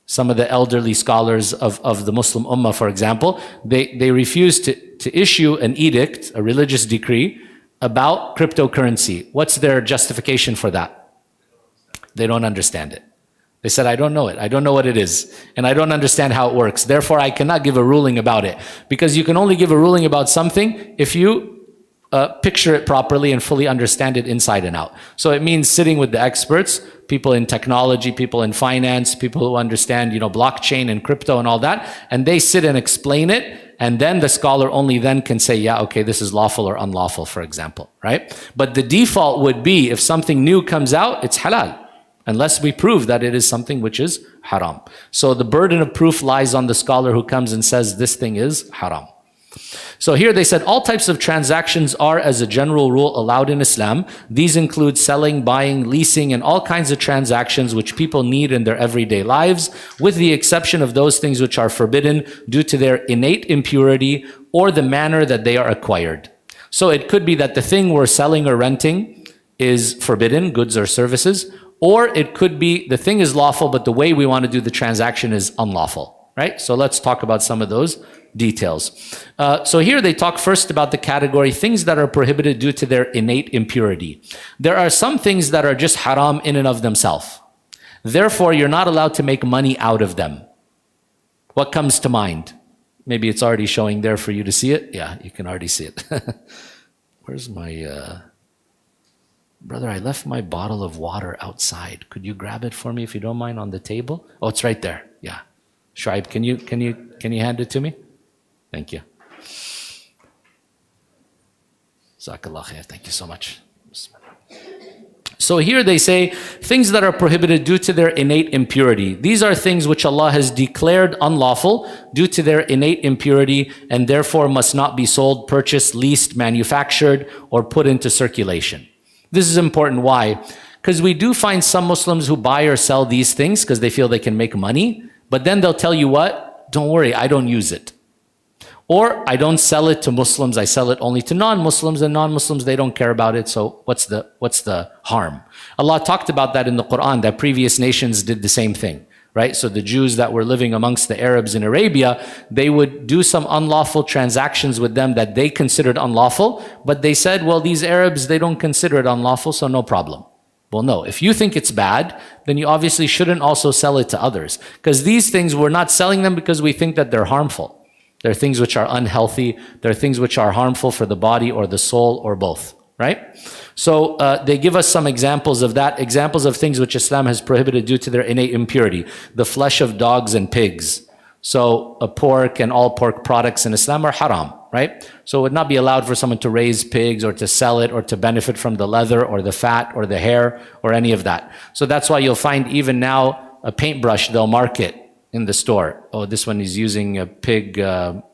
Some of the elderly scholars of the Muslim Ummah, for example, they refuse to issue an edict, a religious decree, about cryptocurrency. What's their justification for that? They don't understand it. They said, I don't know it. I don't know what it is. And I don't understand how it works. Therefore, I cannot give a ruling about it. Because you can only give a ruling about something if you picture it properly and fully understand it inside and out. So it means sitting with the experts, people in technology, people in finance, people who understand, blockchain and crypto and all that, and they sit and explain it, and then the scholar only then can say, yeah, okay, this is lawful or unlawful, for example, right? But the default would be, if something new comes out, it's halal, unless we prove that it is something which is haram. So the burden of proof lies on the scholar who comes and says this thing is haram. So here they said all types of transactions are, as a general rule, allowed in Islam. These include selling, buying, leasing, and all kinds of transactions which people need in their everyday lives, with the exception of those things which are forbidden due to their innate impurity or the manner that they are acquired. So it could be that the thing we're selling or renting is forbidden, goods or services, or it could be the thing is lawful, but the way we want to do the transaction is unlawful, right? So let's talk about some of those details. So here they talk first about the category, things that are prohibited due to their innate impurity. There are some things that are just haram in and of themselves. Therefore, you're not allowed to make money out of them. What comes to mind? Maybe it's already showing there for you to see it. Yeah, you can already see it. Where's my... Brother, I left my bottle of water outside. Could you grab it for me if you don't mind on the table? Oh, it's right there. Yeah. Shareef, can you hand it to me? Thank you. Jazakallah khair. Thank you so much. So here they say things that are prohibited due to their innate impurity. These are things which Allah has declared unlawful due to their innate impurity and therefore must not be sold, purchased, leased, manufactured, or put into circulation. This is important. Why? Because we do find some Muslims who buy or sell these things because they feel they can make money, but then they'll tell you what? Don't worry, I don't use it. Or I don't sell it to Muslims, I sell it only to non-Muslims, and non-Muslims, they don't care about it, so what's the harm? Allah talked about that in the Quran, that previous nations did the same thing, right? So the Jews that were living amongst the Arabs in Arabia, they would do some unlawful transactions with them that they considered unlawful, but they said, well, these Arabs, they don't consider it unlawful, so no problem. Well, no, if you think it's bad, then you obviously shouldn't also sell it to others, because these things, we're not selling them because we think that they're harmful. They're things which are unhealthy. They're things which are harmful for the body or the soul or both, right? So they give us some examples of that, examples of things which Islam has prohibited due to their innate impurity. The flesh of dogs and pigs. So pork and all pork products in Islam are haram, right? So it would not be allowed for someone to raise pigs or to sell it or to benefit from the leather or the fat or the hair or any of that. So that's why you'll find even now a paintbrush they'll market in the store. Oh, this one is using pig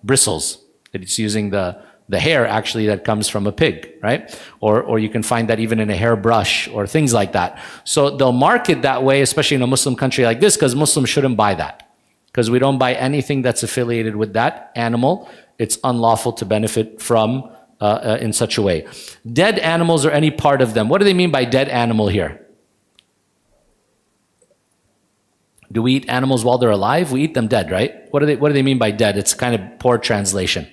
bristles. It's using the hair actually that comes from a pig, right? Or you can find that even in a hairbrush or things like that. So they'll market that way, especially in a Muslim country like this, because Muslims shouldn't buy that. Because we don't buy anything that's affiliated with that animal. It's unlawful to benefit from in such a way. Dead animals or any part of them. What do they mean by dead animal here? Do we eat animals while they're alive? We eat them dead, right? What do they mean by dead? It's kind of poor translation.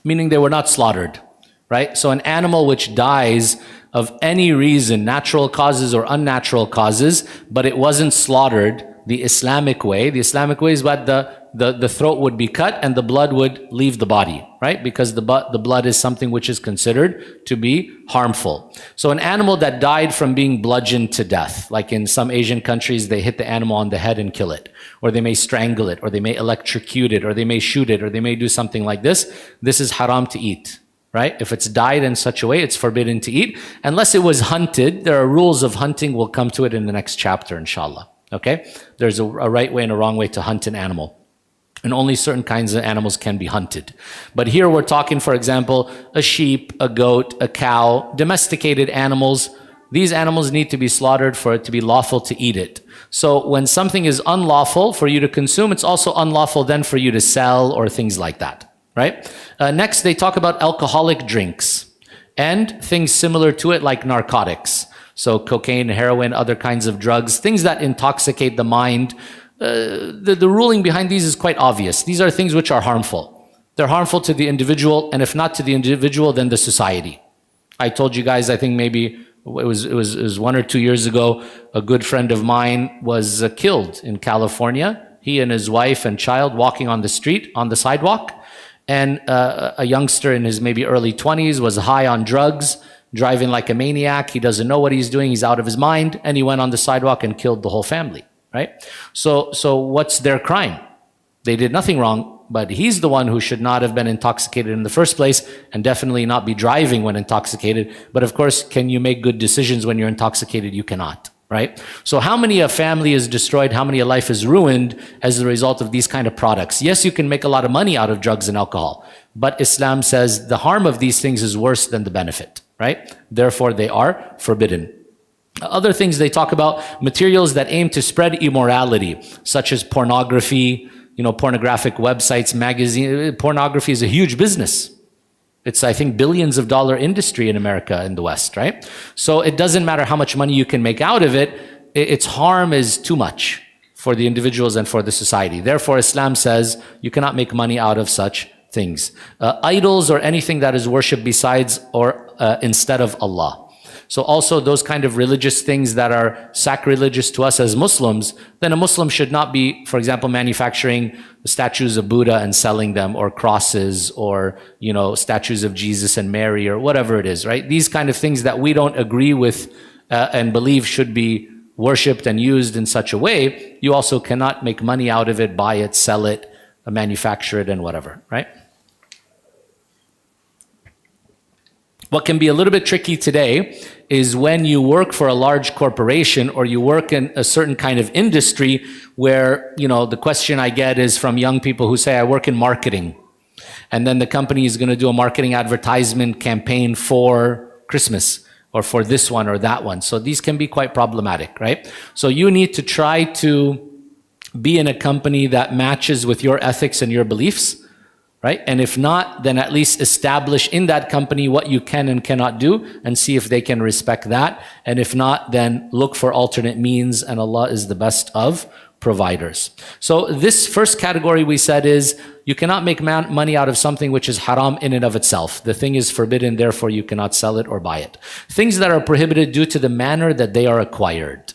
Meaning they were not slaughtered, right? So an animal which dies of any reason, natural causes or unnatural causes, but it wasn't slaughtered the Islamic way is what the throat would be cut and the blood would leave the body, right? Because the blood is something which is considered to be harmful. So an animal that died from being bludgeoned to death, like in some Asian countries, they hit the animal on the head and kill it, or they may strangle it, or they may electrocute it, or they may shoot it, or they may do something like this. This is haram to eat, right? If it's died in such a way, it's forbidden to eat, unless it was hunted. There are rules of hunting. We'll come to it in the next chapter, inshallah. Okay? There's a right way and a wrong way to hunt an animal. And only certain kinds of animals can be hunted. But here we're talking, for example, a sheep, a goat, a cow, domesticated animals. These animals need to be slaughtered for it to be lawful to eat it. So when something is unlawful for you to consume, it's also unlawful then for you to sell or things like that, right? Next, they talk about alcoholic drinks and things similar to it like narcotics. So cocaine, heroin, other kinds of drugs, things that intoxicate the mind. The ruling behind these is quite obvious. These are things which are harmful. They're harmful to the individual, and if not to the individual, then the society. I told you guys, I think maybe it was 1 or 2 years ago, a good friend of mine was killed in California. He and his wife and child walking on the street, on the sidewalk, and a youngster in his maybe early 20s was high on drugs, driving like a maniac. He doesn't know what he's doing. He's out of his mind, and he went on the sidewalk and killed the whole family. Right? So what's their crime? They did nothing wrong, but he's the one who should not have been intoxicated in the first place and definitely not be driving when intoxicated. But of course, can you make good decisions when you're intoxicated? You cannot. right? So how many a family is destroyed, how many a life is ruined as a result of these kind of products? Yes, you can make a lot of money out of drugs and alcohol, but Islam says the harm of these things is worse than the benefit, right? Therefore, they are forbidden. Other things they talk about, materials that aim to spread immorality, such as pornography, pornographic websites, magazine. Pornography is a huge business. It's, I think, billions of dollar industry in America and the West, right? So it doesn't matter how much money you can make out of it, its harm is too much for the individuals and for the society. Therefore, Islam says you cannot make money out of such things. Idols or anything that is worshipped besides or instead of Allah. So also those kind of religious things that are sacrilegious to us as Muslims, then a Muslim should not be, for example, manufacturing statues of Buddha and selling them, or crosses, or statues of Jesus and Mary, or whatever it is, right? These kind of things that we don't agree with and believe should be worshipped and used in such a way, you also cannot make money out of it, buy it, sell it, manufacture it, and whatever, right? What can be a little bit tricky today is when you work for a large corporation or you work in a certain kind of industry where, the question I get is from young people who say, I work in marketing. And then the company is going to do a marketing advertisement campaign for Christmas or for this one or that one. So these can be quite problematic, right? So you need to try to be in a company that matches with your ethics and your beliefs, right? And if not, then at least establish in that company what you can and cannot do and see if they can respect that. And if not, then look for alternate means, and Allah is the best of providers. So this first category we said is you cannot make money out of something which is haram in and of itself. The thing is forbidden, therefore you cannot sell it or buy it. Things that are prohibited due to the manner that they are acquired.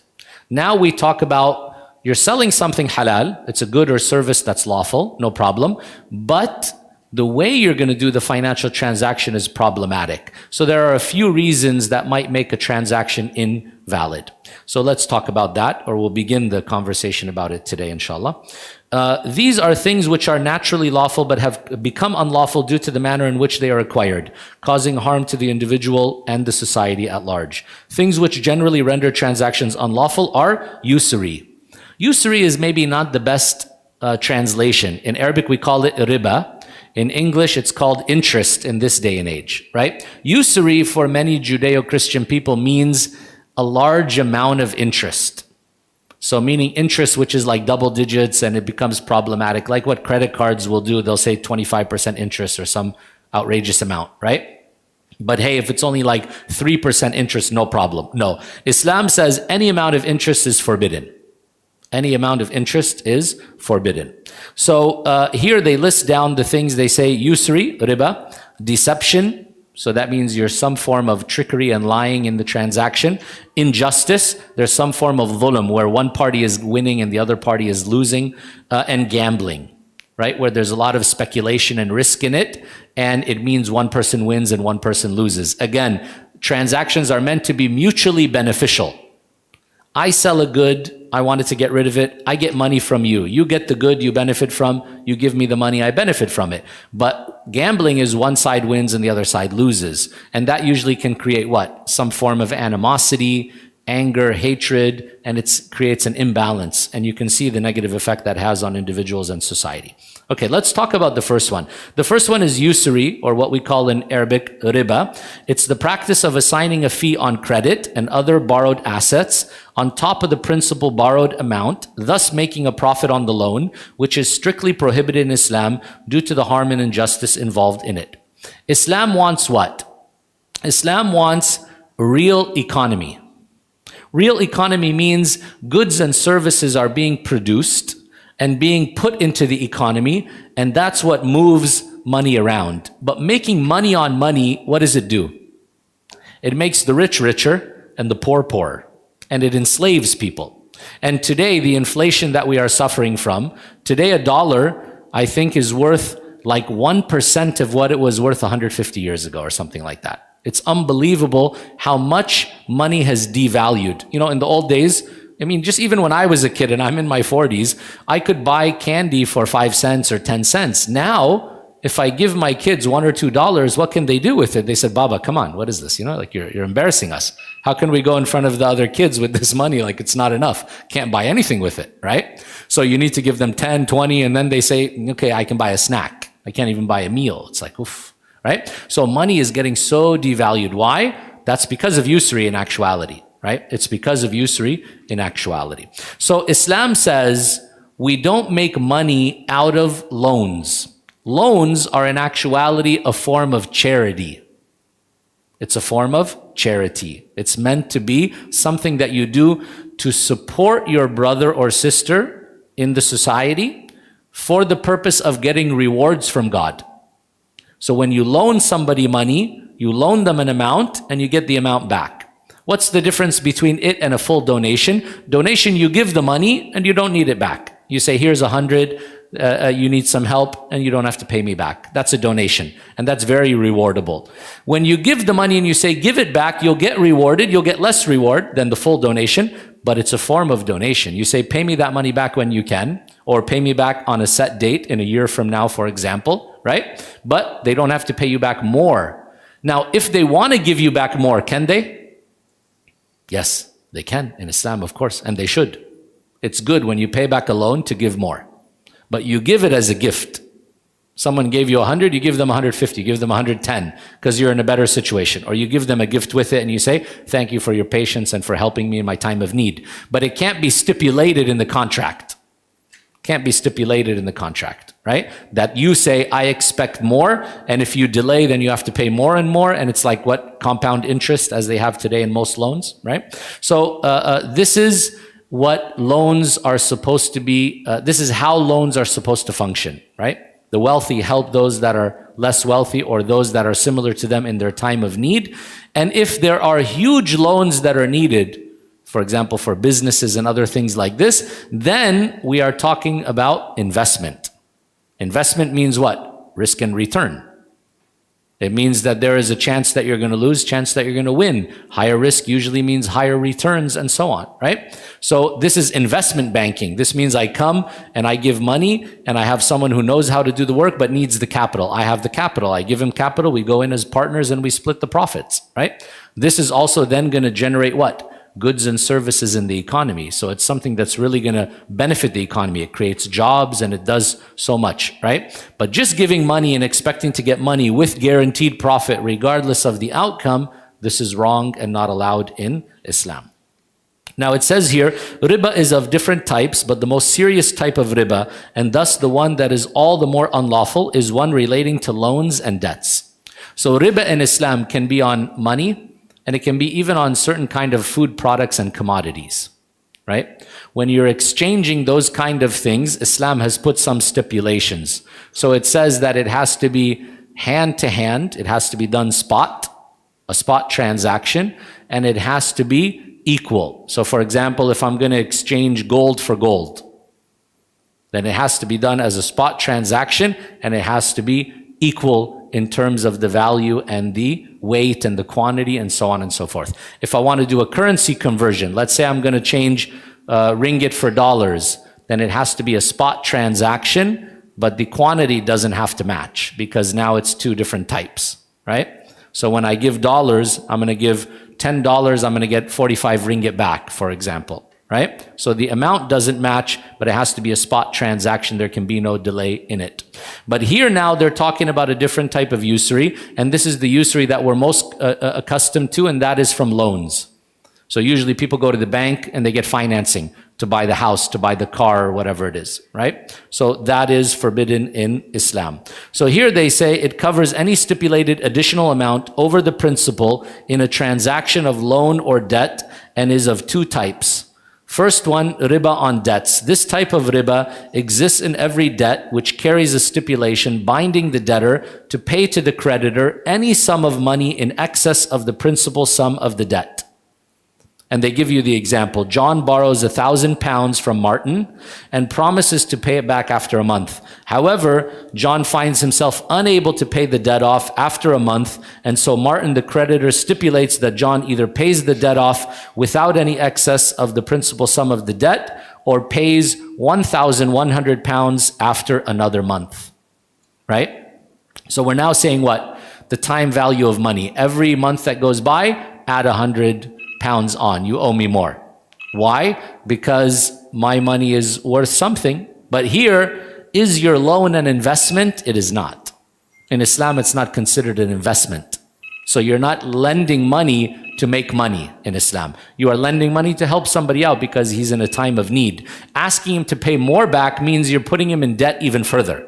Now we talk about you're selling something halal, it's a good or service that's lawful, no problem, but the way you're going to do the financial transaction is problematic. So there are a few reasons that might make a transaction invalid. So let's talk about that, or we'll begin the conversation about it today, inshallah. These are things which are naturally lawful but have become unlawful due to the manner in which they are acquired, causing harm to the individual and the society at large. Things which generally render transactions unlawful are usury. Usury is maybe not the best translation. In Arabic, we call it riba. In English, it's called interest in this day and age, right? Usury for many Judeo-Christian people means a large amount of interest. So meaning interest which is like double digits, and it becomes problematic, like what credit cards will do. They'll say 25% interest or some outrageous amount, right? But hey, if it's only like 3% interest, no problem. No, Islam says any amount of interest is forbidden. Any amount of interest is forbidden. So here they list down the things they say: usury, riba, deception. So that means you're some form of trickery and lying in the transaction. Injustice, there's some form of dhulm where one party is winning and the other party is losing. And gambling, right? Where there's a lot of speculation and risk in it, and it means one person wins and one person loses. Again, transactions are meant to be mutually beneficial. I sell a good, I wanted to get rid of it, I get money from you. You get the good you benefit from, you give me the money, I benefit from it. But gambling is one side wins and the other side loses. And that usually can create what? Some form of animosity, anger, hatred, and it creates an imbalance. And you can see the negative effect that has on individuals and society. Okay, let's talk about the first one. The first one is usury, or what we call in Arabic riba. It's the practice of assigning a fee on credit and other borrowed assets on top of the principal borrowed amount, thus making a profit on the loan, which is strictly prohibited in Islam due to the harm and injustice involved in it. Islam wants what? Islam wants real economy. Real economy means goods and services are being produced and being put into the economy, and that's what moves money around. But making money on money, what does it do? It makes the rich richer and the poor poorer, and it enslaves people. And today, the inflation that we are suffering from, today a dollar, I think, is worth like 1% of what it was worth 150 years ago or something like that. It's unbelievable how much money has devalued. You know, in the old days, I mean, just even when I was a kid and I'm in my 40s, I could buy candy for 5 cents or 10 cents. Now, if I give my kids $1 or $2, what can they do with it? They said, Baba, come on, what is this? Like you're embarrassing us. How can we go in front of the other kids with this money like it's not enough? Can't buy anything with it, right? So you need to give them 10, 20, and then they say, okay, I can buy a snack. I can't even buy a meal. It's like, oof, right? So money is getting so devalued. Why? That's because of usury in actuality, right? It's because of usury in actuality. So Islam says we don't make money out of loans. Loans are in actuality a form of charity. It's a form of charity. It's meant to be something that you do to support your brother or sister in the society for the purpose of getting rewards from God. So when you loan somebody money, you loan them an amount and you get the amount back. What's the difference between it and a full donation? Donation, you give the money and you don't need it back. You say, here's 100, you need some help and you don't have to pay me back. That's a donation, and that's very rewardable. When you give the money and you say, give it back, you'll get rewarded. You'll get less reward than the full donation, but it's a form of donation. You say, pay me that money back when you can, or pay me back on a set date in a year from now, for example, right? But they don't have to pay you back more. Now, if they want to give you back more, can they? Yes, they can in Islam, of course, and they should. It's good when you pay back a loan to give more. But you give it as a gift. Someone gave you 100, you give them 150, you give them 110 because you're in a better situation. Or you give them a gift with it and you say, thank you for your patience and for helping me in my time of need. But it can't be stipulated in the contract. Can't be stipulated in the contract, right? That you say, I expect more, and if you delay, then you have to pay more and more, and it's like what? Compound interest as they have today in most loans, right? So this is what loans are supposed to be, this is how loans are supposed to function, right? The wealthy help those that are less wealthy or those that are similar to them in their time of need. And if there are huge loans that are needed, for example, for businesses and other things like this, then we are talking about investment. Investment means what? Risk and return. It means that there is a chance that you're going to lose, chance that you're going to win. Higher risk usually means higher returns and so on, right? So this is investment banking. This means I come and I give money and I have someone who knows how to do the work but needs the capital. I have the capital. I give him capital. We go in as partners and we split the profits, right? This is also then going to generate what? Goods and services in the economy. So it's something that's really going to benefit the economy. It creates jobs and it does so much, right? But just giving money and expecting to get money with guaranteed profit regardless of the outcome, this is wrong and not allowed in Islam. Now it says here, riba is of different types, but the most serious type of riba, and thus the one that is all the more unlawful, is one relating to loans and debts. So riba in Islam can be on money, and it can be even on certain kind of food products and commodities, right? When you're exchanging those kind of things, Islam has put some stipulations. So it says that it has to be hand to hand, it has to be done spot, a spot transaction, and it has to be equal. So for example, if I'm going to exchange gold for gold, then it has to be done as a spot transaction, and it has to be equal in terms of the value and the weight and the quantity and so on and so forth. If I want to do a currency conversion, let's say I'm going to change ringgit for dollars, then it has to be a spot transaction, but the quantity doesn't have to match because now it's two different types, right? So when I give dollars, I'm going to give $10, I'm going to get 45 ringgit back, for example, right? So the amount doesn't match, but it has to be a spot transaction. There can be no delay in it. But here now they're talking about a different type of usury, and this is the usury that we're most accustomed to, and that is from loans. So usually people go to the bank and they get financing to buy the house, to buy the car, or whatever it is, right? So that is forbidden in Islam. So here they say it covers any stipulated additional amount over the principal in a transaction of loan or debt and is of two types. First one, riba on debts. This type of riba exists in every debt which carries a stipulation binding the debtor to pay to the creditor any sum of money in excess of the principal sum of the debt. And they give you the example. John borrows £1,000 from Martin and promises to pay it back after a month. However, John finds himself unable to pay the debt off after a month, and so Martin, the creditor, stipulates that John either pays the debt off without any excess of the principal sum of the debt or pays £1,100 after another month, right? So we're now saying what? The time value of money. Every month that goes by, add 100 pounds on. You owe me more. Why? Because my money is worth something. But here, is your loan an investment? It is not. In Islam, it's not considered an investment. So you're not lending money to make money in Islam. You are lending money to help somebody out because he's in a time of need. Asking him to pay more back means you're putting him in debt even further.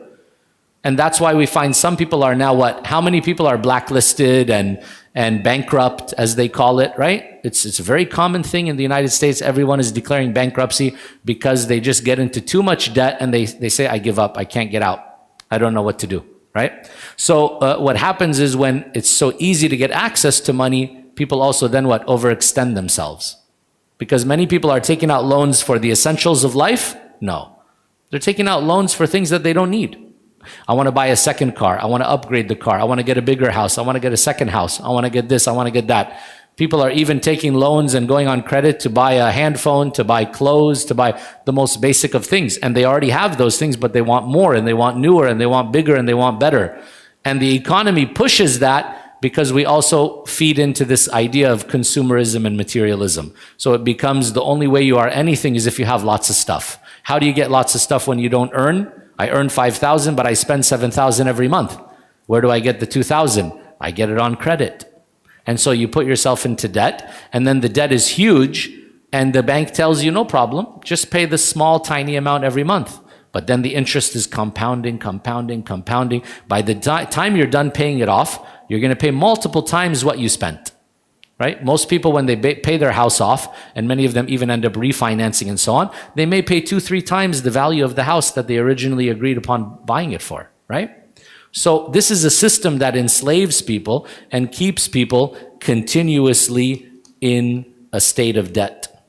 And that's why we find some people are now what? How many people are blacklisted and bankrupt, as they call it, right? It's a very common thing in the United States. Everyone is declaring bankruptcy because they just get into too much debt and they say, I give up, I can't get out. I don't know what to do, right? So what happens is when it's so easy to get access to money, people also then what? Overextend themselves. Because many people are taking out loans for the essentials of life. No. They're taking out loans for things that they don't need. I want to buy a second car. I want to upgrade the car. I want to get a bigger house. I want to get a second house. I want to get this. I want to get that. People are even taking loans and going on credit to buy a hand phone, to buy clothes, to buy the most basic of things. And they already have those things, but they want more and they want newer and they want bigger and they want better. And the economy pushes that because we also feed into this idea of consumerism and materialism. So it becomes the only way you are anything is if you have lots of stuff. How do you get lots of stuff when you don't earn? I earn 5,000, but I spend 7,000 every month. Where do I get the 2,000? I get it on credit. And so you put yourself into debt, and then the debt is huge, and the bank tells you, no problem, just pay the small, tiny amount every month. But then the interest is compounding, compounding, compounding. By the time you're done paying it off, you're going to pay multiple times what you spent. Right? Most people, when they pay their house off, and many of them even end up refinancing and so on, they may pay 2-3 times the value of the house that they originally agreed upon buying it for, right? So this is a system that enslaves people and keeps people continuously in a state of debt.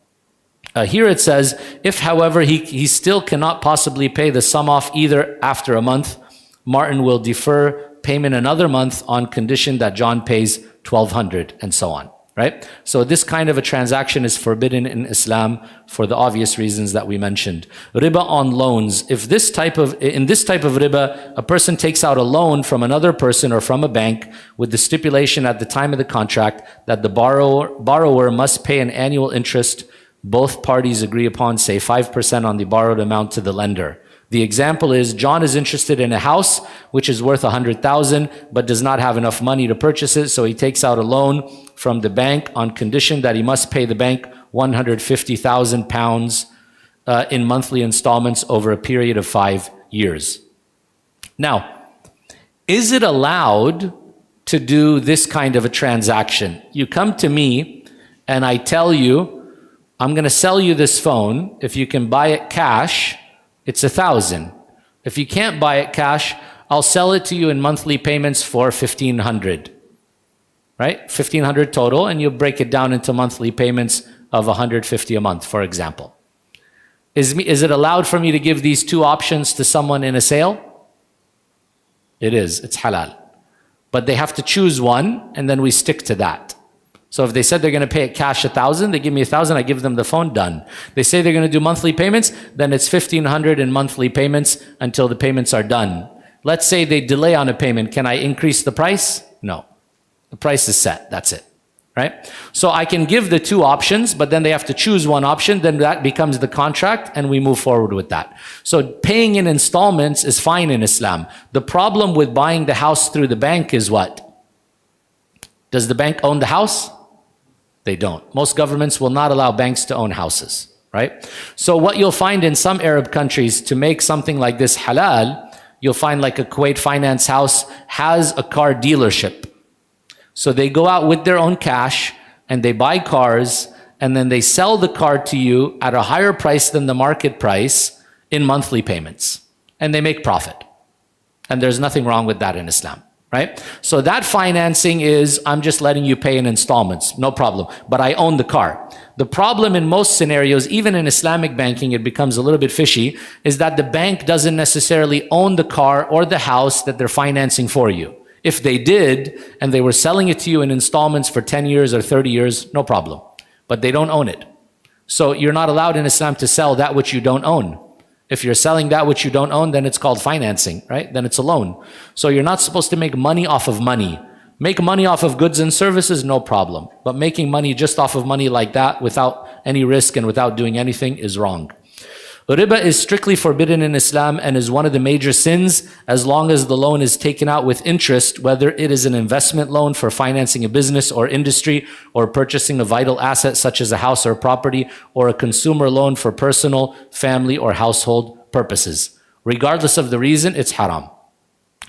Here it says, if however he still cannot possibly pay the sum off either after a month, Martin will defer payment another month on condition that John pays 1,200 and so on. Right? So this kind of a transaction is forbidden in Islam for the obvious reasons that we mentioned. Riba on loans. In this type of riba, a person takes out a loan from another person or from a bank with the stipulation at the time of the contract that the borrower must pay an annual interest both parties agree upon, say 5% on the borrowed amount to the lender. The example is John is interested in a house which is worth 100,000 but does not have enough money to purchase it, so he takes out a loan from the bank on condition that he must pay the bank 150,000 pounds in monthly installments over a period of 5 years. Now, is it allowed to do this kind of a transaction? You come to me and I tell you, I'm going to sell you this phone. If you can buy it cash, it's 1,000. If you can't buy it cash, I'll sell it to you in monthly payments for 1,500. Right? 1,500 total, and you'll break it down into monthly payments of 150 a month, for example. Is it allowed for me to give these two options to someone in a sale? It is. It's halal. But they have to choose one, and then we stick to that. So if they said they're going to pay it cash 1,000, they give me 1,000, I give them the phone, done. They say they're going to do monthly payments, then it's 1,500 in monthly payments until the payments are done. Let's say they delay on a payment. Can I increase the price? No. The price is set. That's it. Right? So I can give the two options, but then they have to choose one option. Then that becomes the contract, and we move forward with that. So paying in installments is fine in Islam. The problem with buying the house through the bank is what? Does the bank own the house? They don't. Most governments will not allow banks to own houses, right? So what you'll find in some Arab countries, to make something like this halal, you'll find like a Kuwait Finance House has a car dealership. So they go out with their own cash and they buy cars, and then they sell the car to you at a higher price than the market price in monthly payments. And they make profit. And there's nothing wrong with that in Islam. Right? So that financing is, I'm just letting you pay in installments, no problem, but I own the car. The problem in most scenarios, even in Islamic banking, it becomes a little bit fishy, is that the bank doesn't necessarily own the car or the house that they're financing for you. If they did, and they were selling it to you in installments for 10 years or 30 years, no problem, but they don't own it. So you're not allowed in Islam to sell that which you don't own. If you're selling that which you don't own, then it's called financing, right? Then it's a loan. So you're not supposed to make money off of money. Make money off of goods and services, no problem. But making money just off of money like that without any risk and without doing anything is wrong. Riba is strictly forbidden in Islam and is one of the major sins as long as the loan is taken out with interest, whether it is an investment loan for financing a business or industry or purchasing a vital asset such as a house or property, or a consumer loan for personal, family, or household purposes. Regardless of the reason, it's haram.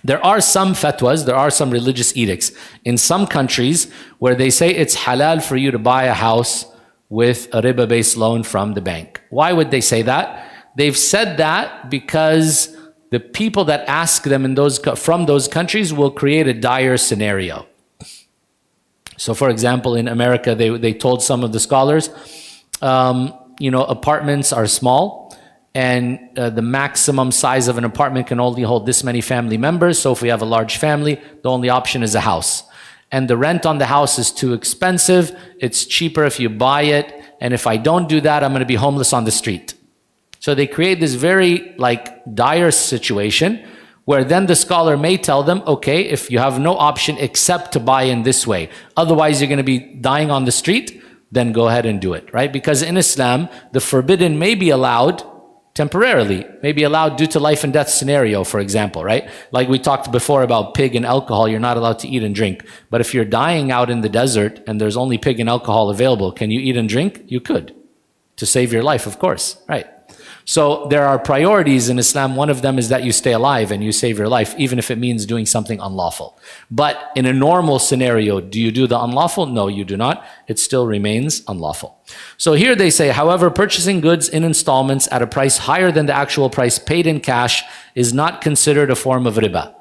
There are some fatwas, there are some religious edicts in some countries where they say it's halal for you to buy a house with a riba-based loan from the bank. Why would they say that? They've said that because the people that ask them from those countries will create a dire scenario. So for example, in America, they told some of the scholars, apartments are small, and the maximum size of an apartment can only hold this many family members. So if we have a large family, the only option is a house. And the rent on the house is too expensive. It's cheaper if you buy it. And if I don't do that, I'm going to be homeless on the street. So they create this very dire situation where then the scholar may tell them, okay, if you have no option except to buy in this way, otherwise you're going to be dying on the street, then go ahead and do it, right? Because in Islam, the forbidden may be allowed temporarily, may be allowed due to life and death scenario, for example, right? Like we talked before about pig and alcohol, you're not allowed to eat and drink. But if you're dying out in the desert and there's only pig and alcohol available, can you eat and drink? You could, to save your life, of course, right? So there are priorities in Islam. One of them is that you stay alive and you save your life, even if it means doing something unlawful. But in a normal scenario, do you do the unlawful? No, you do not. It still remains unlawful. So here they say, however, purchasing goods in installments at a price higher than the actual price paid in cash is not considered a form of riba.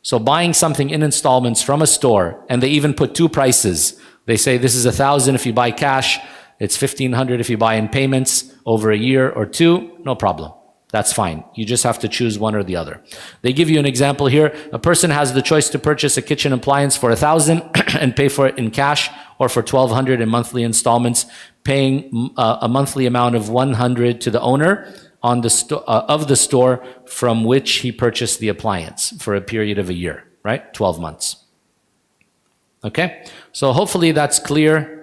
So buying something in installments from a store, and they even put two prices. They say this is 1,000 if you buy cash, it's 1,500 if you buy in payments over a year or two, no problem. That's fine. You just have to choose one or the other. They give you an example here. A person has the choice to purchase a kitchen appliance for 1,000 and pay for it in cash, or for 1,200 in monthly installments, paying a monthly amount of 100 to the owner of the store from which he purchased the appliance for a period of a year, right? 12 months. Okay? So hopefully that's clear.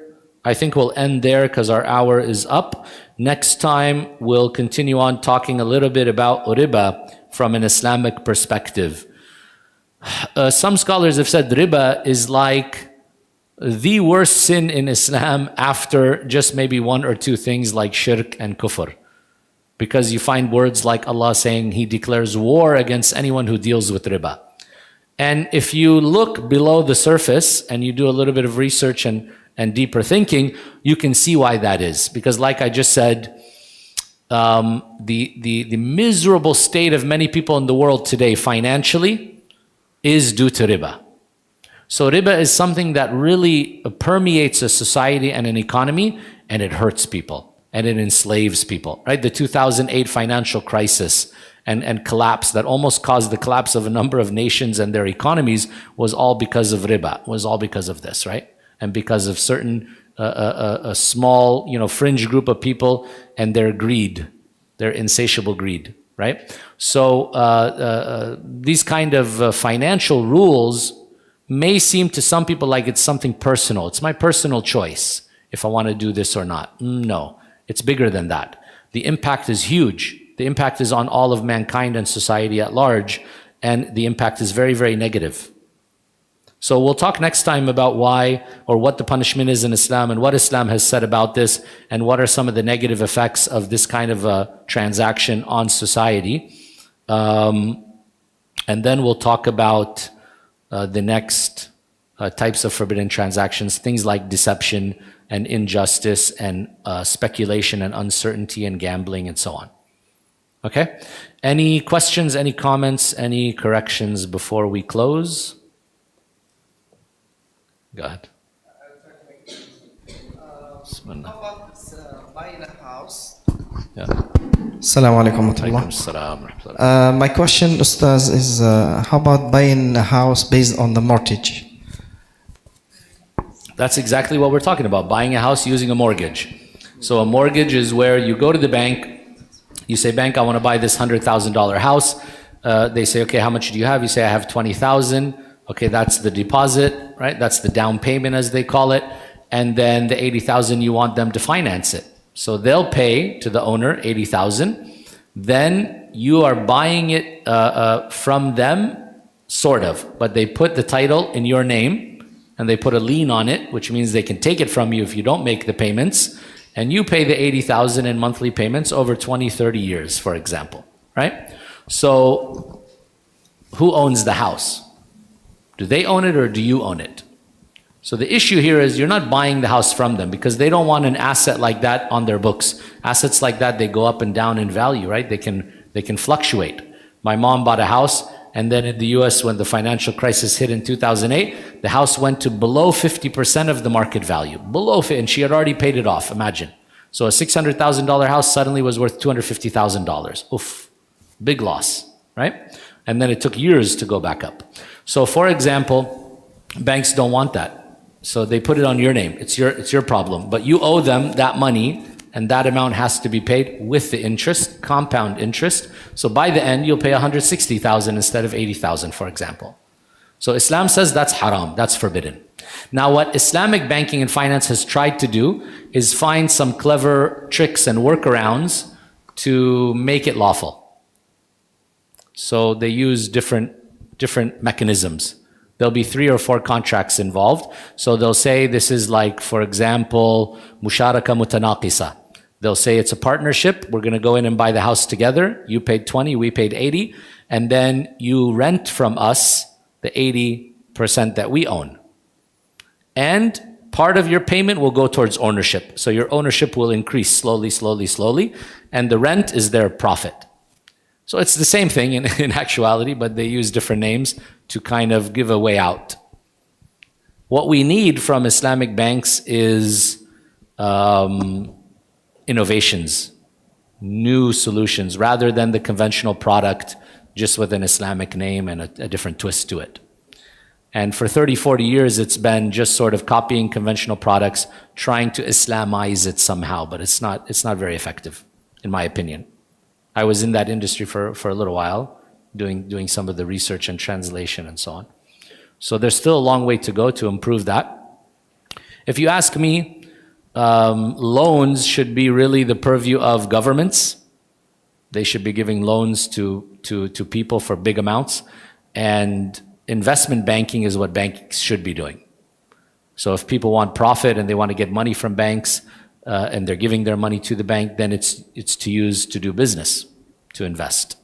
I think we'll end there because our hour is up. Next time, we'll continue on talking a little bit about riba from an Islamic perspective. Some scholars have said riba is like the worst sin in Islam after just maybe one or two things like shirk and kufr. Because you find words like Allah saying He declares war against anyone who deals with riba. And if you look below the surface and you do a little bit of research and deeper thinking, you can see why that is. Because like I just said, the miserable state of many people in the world today financially is due to riba. So riba is something that really permeates a society and an economy, and it hurts people and it enslaves people, right? The 2008 financial crisis and collapse that almost caused the collapse of a number of nations and their economies was all because of riba, was all because of this, right? And because of certain, a small, fringe group of people and their greed, their insatiable greed, right? So these kind of financial rules may seem to some people like it's something personal. It's my personal choice if I want to do this or not. No, it's bigger than that. The impact is huge. The impact is on all of mankind and society at large, and the impact is very, very negative. So we'll talk next time about why or what the punishment is in Islam and what Islam has said about this and what are some of the negative effects of this kind of a transaction on society. And then we'll talk about the next types of forbidden transactions, things like deception and injustice and speculation and uncertainty and gambling and so on. Okay? Any questions, any comments, any corrections before we close? Go ahead. How about buying a house? Yeah. Assalamu alaikum. My question, Ustaz, is how about buying a house based on the mortgage? That's exactly what we're talking about, buying a house using a mortgage. So a mortgage is where you go to the bank You say, bank, I want to buy this $100,000 house. They say, okay, how much do you have? You say, I have 20,000. Okay, that's the deposit, right? That's the down payment, as they call it. And then the 80,000, you want them to finance it. So they'll pay to the owner 80,000. Then you are buying it from them, sort of, but they put the title in your name and they put a lien on it, which means they can take it from you if you don't make the payments, and you pay the 80,000 in monthly payments over 20, 30 years, for example, right? So who owns the house? Do they own it or do you own it? So the issue here is you're not buying the house from them because they don't want an asset like that on their books. Assets like that, they go up and down in value, right? They can fluctuate. My mom bought a house, and then in the US, when the financial crisis hit in 2008, the house went to below 50% of the market value. And she had already paid it off, imagine. So a $600,000 house suddenly was worth $250,000. Oof, big loss, right? And then it took years to go back up. So for example, banks don't want that. So they put it on your name. It's your problem. But you owe them that money, and that amount has to be paid with the interest, compound interest. So by the end, you'll pay 160,000 instead of 80,000, for example. So Islam says that's haram, that's forbidden. Now what Islamic banking and finance has tried to do is find some clever tricks and workarounds to make it lawful. So they use different mechanisms. There'll be 3 or 4 contracts involved. So they'll say this is like, for example, musharaka mutanaqisa. They'll say it's a partnership. We're going to go in and buy the house together. You paid 20, we paid 80. And then you rent from us the 80% that we own. And part of your payment will go towards ownership. So your ownership will increase slowly, slowly, slowly. And the rent is their profit. So it's the same thing in actuality, but they use different names to kind of give a way out. What we need from Islamic banks is innovations, new solutions, rather than the conventional product just with an Islamic name and a different twist to it. And for 30, 40 years, it's been just sort of copying conventional products, trying to Islamize it somehow, but it's not very effective, in my opinion. I was in that industry for a little while, doing some of the research and translation and so on. So there's still a long way to go to improve that. If you ask me, loans should be really the purview of governments. They should be giving loans to people for big amounts. And investment banking is what banks should be doing. So if people want profit and they want to get money from banks, and they're giving their money to the bank, then it's to use to do business, to invest.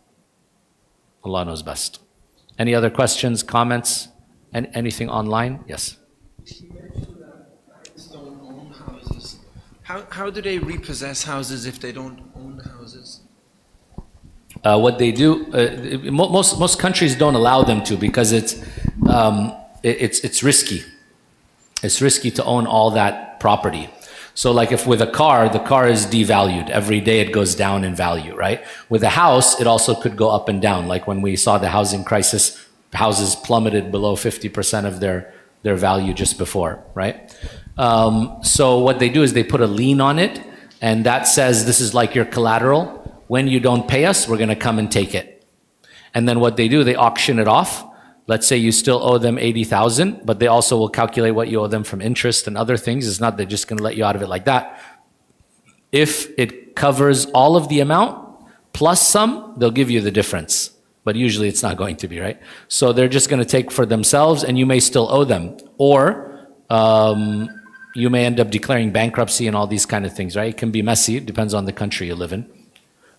Allah knows best. Any other questions, comments, and anything online? Yes. You mentioned that banks don't own houses. How do they repossess houses if they don't own the houses? What they do, most countries don't allow them to because it's risky. It's risky to own all that property. So like if with a car, the car is devalued. Every day it goes down in value, right? With a house, it also could go up and down. Like when we saw the housing crisis, houses plummeted below 50% of their value just before, right? So what they do is they put a lien on it, and that says this is like your collateral. When you don't pay us, we're going to come and take it. And then what they do, they auction it off. Let's say you still owe them 80,000, but they also will calculate what you owe them from interest and other things. It's not they're just going to let you out of it like that. If it covers all of the amount plus some, they'll give you the difference. But usually it's not going to be, right? So they're just going to take for themselves, and you may still owe them. Or you may end up declaring bankruptcy and all these kind of things, right? It can be messy. It depends on the country you live in.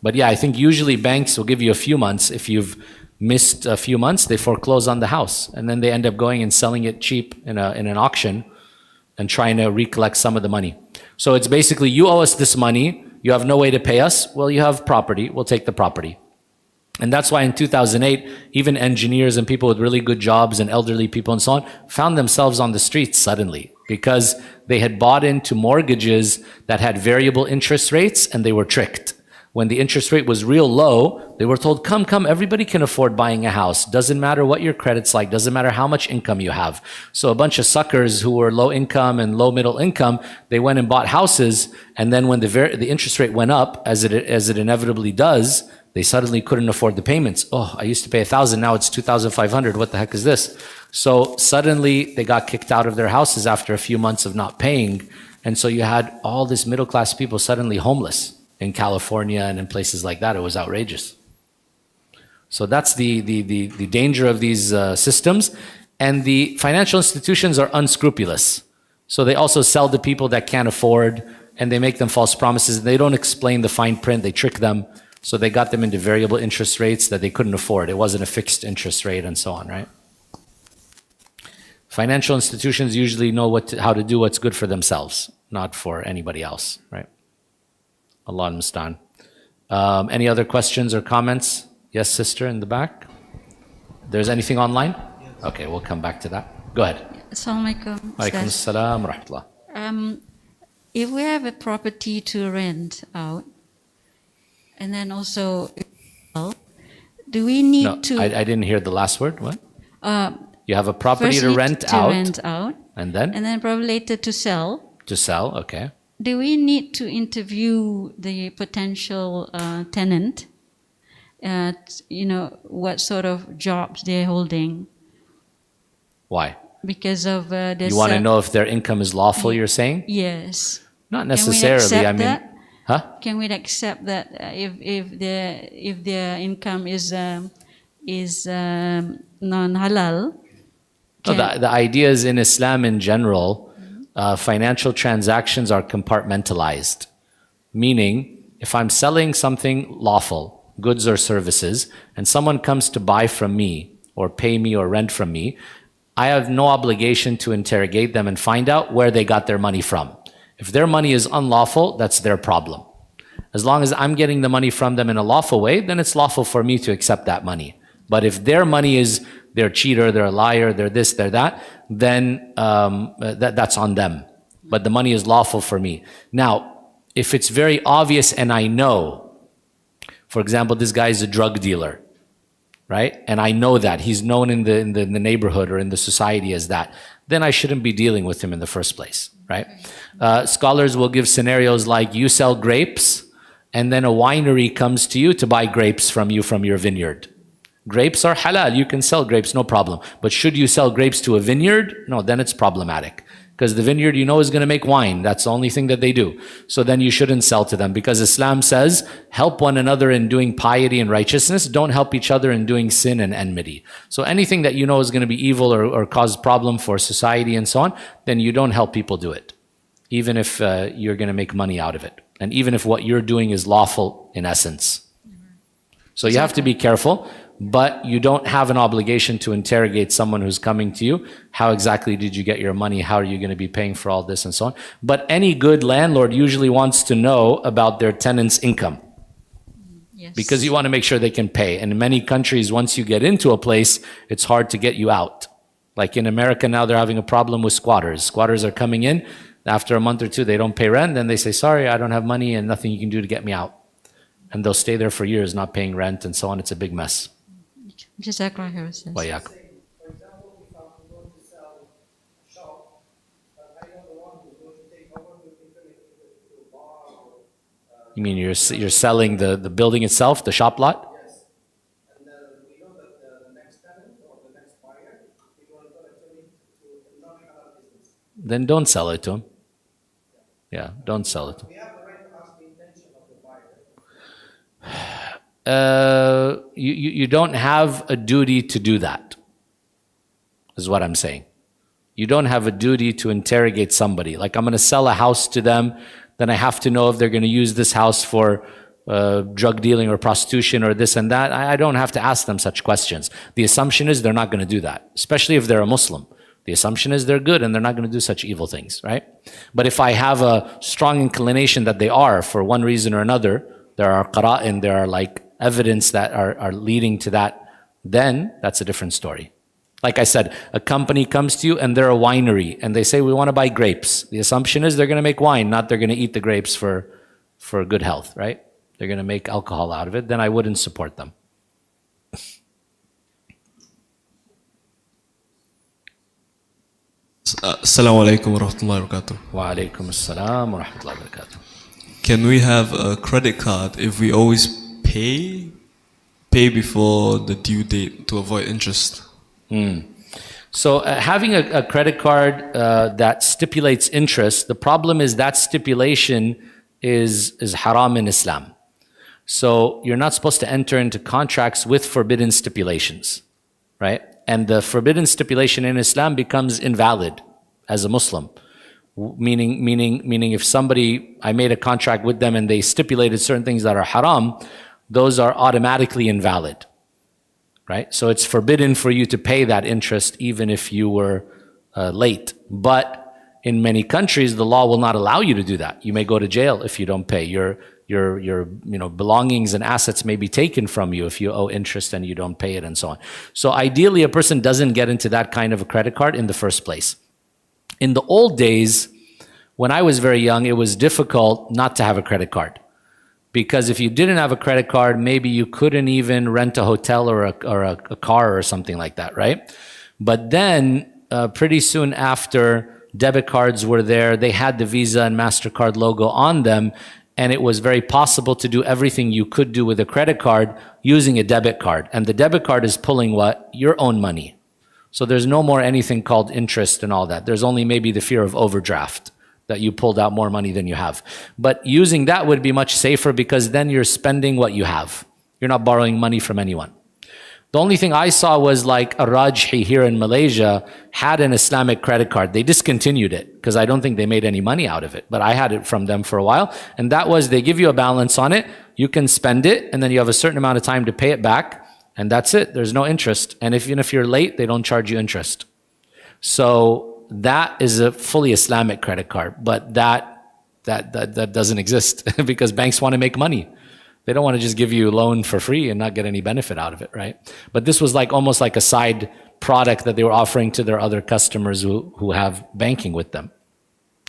But yeah, I think usually banks will give you a few months. If you've missed a few months, they foreclose on the house, and then they end up going and selling it cheap in an auction and trying to recollect some of the money. So it's basically, you owe us this money, you have no way to pay us, well, you have property, we'll take the property. And that's why in 2008, even engineers and people with really good jobs and elderly people and so on found themselves on the streets suddenly because they had bought into mortgages that had variable interest rates and they were tricked. When the interest rate was real low, they were told, come, everybody can afford buying a house. Doesn't matter what your credit's like, doesn't matter how much income you have. So a bunch of suckers who were low income and low middle income, they went and bought houses, and then when the interest rate went up, as it inevitably does, they suddenly couldn't afford the payments. Oh, I used to pay 1,000, now it's 2,500. What the heck is this? So suddenly they got kicked out of their houses after a few months of not paying. And so you had all this middle class people suddenly homeless in California and in places like that. It was outrageous. So that's the danger of these systems. And the financial institutions are unscrupulous. So they also sell to people that can't afford, and they make them false promises. They don't explain the fine print, they trick them. So they got them into variable interest rates that they couldn't afford. It wasn't a fixed interest rate and so on, right? Financial institutions usually know how to do what's good for themselves, not for anybody else, right? Allah al-Mustan. Any other questions or comments? Yes, sister in the back. There's anything online? Yes. Okay, we'll come back to that. Go ahead. Assalamu alaikum. Alaikum assalam wa rahmatullah. If we have a property to rent out, and then also, do we need to? I didn't hear the last word. What? You have a property to rent out. And then? And then probably later to sell. To sell, okay. Do we need to interview the potential tenant? What sort of jobs they're holding? Why? Because of this. You want to know if their income is lawful, you're saying? Yes. Not necessarily. I mean, that? Huh? Can we accept that if their income is non-halal? No, the idea is in Islam in general, financial transactions are compartmentalized. Meaning, if I'm selling something lawful, goods or services, and someone comes to buy from me or pay me or rent from me, I have no obligation to interrogate them and find out where they got their money from. If their money is unlawful, that's their problem. As long as I'm getting the money from them in a lawful way, then it's lawful for me to accept that money. But if their money is, they're a cheater, they're a liar, they're this, they're that, then that's on them. But the money is lawful for me. Now, if it's very obvious and I know, for example, this guy is a drug dealer, right? And I know that, he's known in the neighborhood or in the society as that, then I shouldn't be dealing with him in the first place, right? Scholars will give scenarios like you sell grapes and then a winery comes to you to buy grapes from you from your vineyard. Grapes are halal, you can sell grapes, no problem. But should you sell grapes to a vineyard? No, then it's problematic. Because the vineyard you know is going to make wine. That's the only thing that they do. So then you shouldn't sell to them. Because Islam says, help one another in doing piety and righteousness. Don't help each other in doing sin and enmity. So anything that you know is going to be evil or cause problem for society and so on, then you don't help people do it. Even if you're going to make money out of it. And even if what you're doing is lawful in essence. So you have to be careful. But you don't have an obligation to interrogate someone who's coming to you. How exactly did you get your money? How are you going to be paying for all this and so on? But any good landlord usually wants to know about their tenant's income. Yes. Because you want to make sure they can pay. And in many countries, once you get into a place, it's hard to get you out. Like in America now, they're having a problem with squatters. Squatters are coming in. After a month or two, they don't pay rent. Then they say, sorry, I don't have money and nothing you can do to get me out. And they'll stay there for years not paying rent and so on. It's a big mess. Jazakallah khair. For example, if I'm going to sell a shop, but I know the one who's going to take over will be turning it into a bar or... You mean you're selling the building itself, the shop lot? Yes. And we know that the next tenant or the next buyer, we're going to turn it into a non-halal business. Then don't sell it to him. Yeah, don't sell it to him. We have the right to ask the intention of the buyer. You don't have a duty to do that, is what I'm saying. You don't have a duty to interrogate somebody. Like I'm going to sell a house to them, then I have to know if they're going to use this house for drug dealing or prostitution or this and that. I don't have to ask them such questions. The assumption is they're not going to do that, especially if they're a Muslim. The assumption is they're good and they're not going to do such evil things, right? But if I have a strong inclination that they are for one reason or another, there are qara'in, there are like evidence that are leading to that, then that's a different story. Like I said, a company comes to you and they're a winery and they say, we want to buy grapes. The assumption is they're going to make wine, not they're going to eat the grapes for good health, right? they're going to make alcohol out of it, then I wouldn't support them. Assalamu alaikum wa rahmatullahi wa barakatuh. Wa alaikum assalam wa rahmatullahi wa barakatuh. Can we have a credit card if we always pay before the due date to avoid interest? So having a credit card that stipulates interest, the problem is that stipulation is haram in Islam. So you're not supposed to enter into contracts with forbidden stipulations, right? And the forbidden stipulation in Islam becomes invalid as a Muslim. Meaning if somebody, I made a contract with them and they stipulated certain things that are haram, those are automatically invalid, right? So it's forbidden for you to pay that interest even if you were late. But in many countries, the law will not allow you to do that. You may go to jail if you don't pay. Your belongings and assets may be taken from you if you owe interest and you don't pay it and so on. So ideally, a person doesn't get into that kind of a credit card in the first place. In the old days, when I was very young, it was difficult not to have a credit card. Because if you didn't have a credit card, maybe you couldn't even rent a hotel or a car or something like that, right? But then pretty soon after, debit cards were there. They had the Visa and MasterCard logo on them. And it was very possible to do everything you could do with a credit card using a debit card. And the debit card is pulling what? Your own money. So there's no more anything called interest and all that. There's only maybe the fear of overdraft, that you pulled out more money than you have. But using that would be much safer because then you're spending what you have. You're not borrowing money from anyone. The only thing I saw was like Al-Arbi here in Malaysia had an Islamic credit card. They discontinued it because I don't think they made any money out of it. But I had it from them for a while. And that was, they give you a balance on it. You can spend it and then you have a certain amount of time to pay it back. And that's it. There's no interest. And even if you're late, they don't charge you interest. So that is a fully Islamic credit card. But that doesn't exist because banks want to make money. They don't want to just give you a loan for free and not get any benefit out of it, right? But this was like almost like a side product that they were offering to their other customers who have banking with them.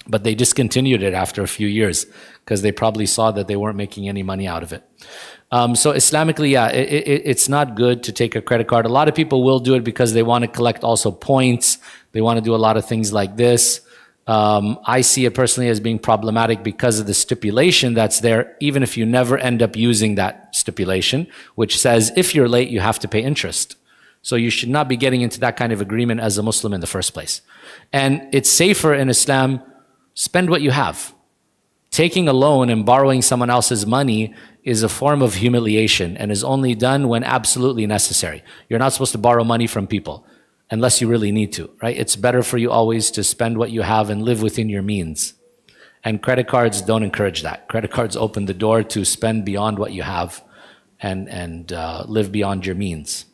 But they discontinued it after a few years because they probably saw that they weren't making any money out of it. So Islamically, yeah, it's not good to take a credit card. A lot of people will do it because they want to collect also points. They want to do a lot of things like this. I see it personally as being problematic because of the stipulation that's there, even if you never end up using that stipulation, which says if you're late, you have to pay interest. So you should not be getting into that kind of agreement as a Muslim in the first place. And it's safer in Islam, spend what you have. Taking a loan and borrowing someone else's money is a form of humiliation and is only done when absolutely necessary. You're not supposed to borrow money from people unless you really need to, right? It's better for you always to spend what you have and live within your means. And credit cards don't encourage that. Credit cards open the door to spend beyond what you have and live beyond your means.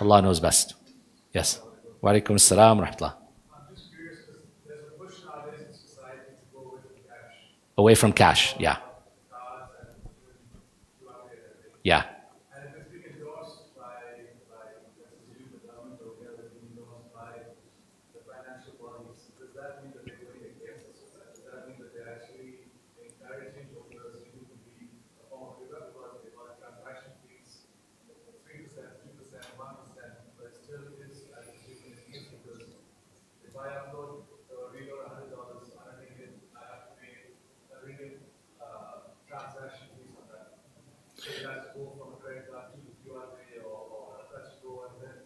Allah knows best. Yes. Wa alaikum assalam wa rahmatullah. I'm just curious because there's a push nowadays in society to go away from cash. Away from cash, yeah. Cards and throughout everything. Yeah. And if it's being endorsed by let's assume the government or whatever, being endorsed by the financial bodies, does that mean that they're going against the society? Does that mean that they're actually encouraging or assuming to be a form of riba because they want transaction fees 3%, 2%, 1%, but it still is as assuming it is because if I upload or reload $100 on a ringgit, I have to pay a ringgit transaction fees on that. So you guys go from a credit card to QR pay or a touch go and then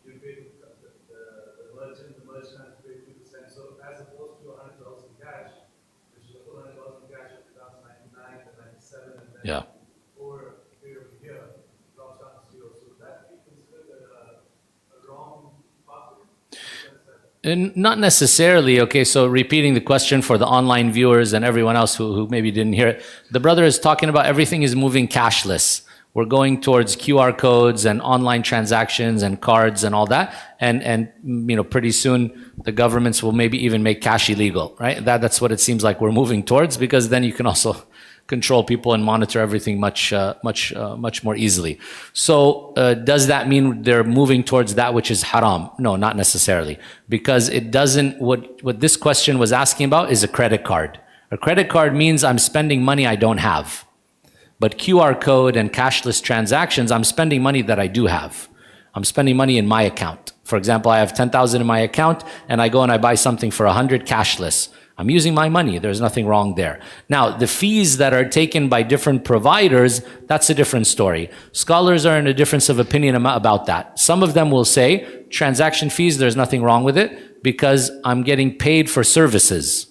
you pay the merchant has to pay 2%. So as opposed to $100 in cash, which is the full $100 in cash of 2099 and 97 and then Yeah. over a period of a year, it drops down to zero. So would that be considered a wrong pathway? And not necessarily. Okay, so repeating the question for the online viewers and everyone else who maybe didn't hear it. The brother is talking about everything is moving cashless. We're going towards QR codes and online transactions and cards and all that. And pretty soon the governments will maybe even make cash illegal, right? That's what it seems like we're moving towards, because then you can also control people and monitor everything much more easily. So does that mean they're moving towards that which is haram? No, not necessarily, because it doesn't. What this question was asking about is a credit card. A credit card means I'm spending money I don't have. But QR code and cashless transactions, I'm spending money that I do have. I'm spending money in my account. For example, I have 10,000 in my account and I go and I buy something for 100 cashless. I'm using my money. There's nothing wrong there. Now, the fees that are taken by different providers, that's a different story. Scholars are in a difference of opinion about that. Some of them will say transaction fees, there's nothing wrong with it because I'm getting paid for services.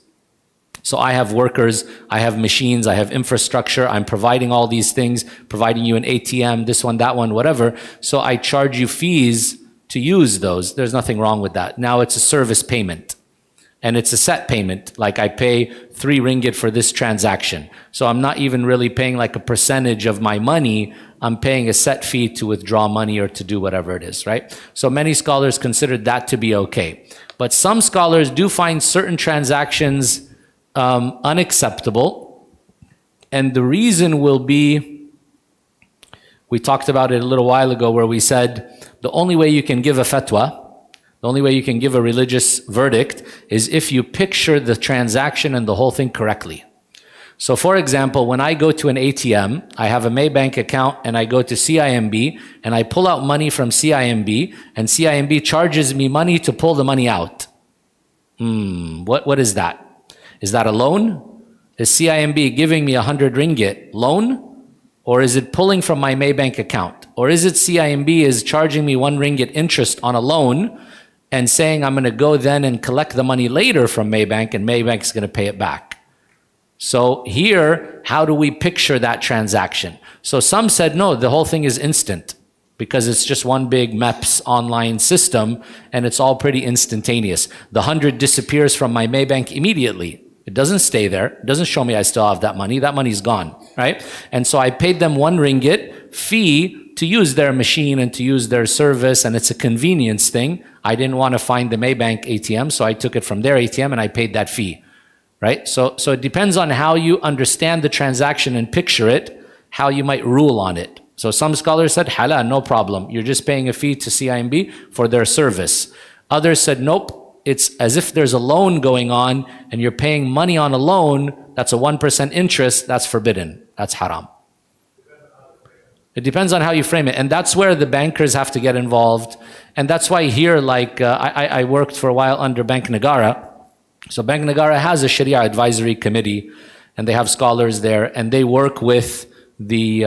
So I have workers, I have machines, I have infrastructure, I'm providing all these things, providing you an ATM, this one, that one, whatever. So I charge you fees to use those. There's nothing wrong with that. Now it's a service payment. And it's a set payment, like I pay 3 ringgit for this transaction. So I'm not even really paying like a percentage of my money. I'm paying a set fee to withdraw money or to do whatever it is, right? So many scholars consider that to be okay. But some scholars do find certain transactions unacceptable. And the reason will be, we talked about it a little while ago where we said the only way you can give a fatwa, the only way you can give a religious verdict is if you picture the transaction and the whole thing correctly. So for example, when I go to an ATM, I have a Maybank account and I go to CIMB and I pull out money from CIMB and CIMB charges me money to pull the money out. What is that? Is that a loan? Is CIMB giving me 100 ringgit loan? Or is it pulling from my Maybank account? Or is it CIMB is charging me 1 ringgit interest on a loan and saying I'm going to go then and collect the money later from Maybank and Maybank is going to pay it back? So here, how do we picture that transaction? So some said, no, the whole thing is instant because it's just one big MEPS online system and it's all pretty instantaneous. The 100 disappears from my Maybank immediately. It doesn't stay there. It doesn't show me I still have that money. That money's gone, right? And so I paid them 1 ringgit fee to use their machine and to use their service, and it's a convenience thing. I didn't want to find the Maybank ATM, so I took it from their ATM and I paid that fee, right? So it depends on how you understand the transaction and picture it, how you might rule on it. So some scholars said, halal, no problem. You're just paying a fee to CIMB for their service. Others said, nope. It's as if there's a loan going on and you're paying money on a loan, that's a 1% interest, that's forbidden, that's haram. It depends on how you frame it. And that's where the bankers have to get involved. And that's why here, like I worked for a while under Bank Negara. So Bank Negara has a Sharia advisory committee and they have scholars there and they work with the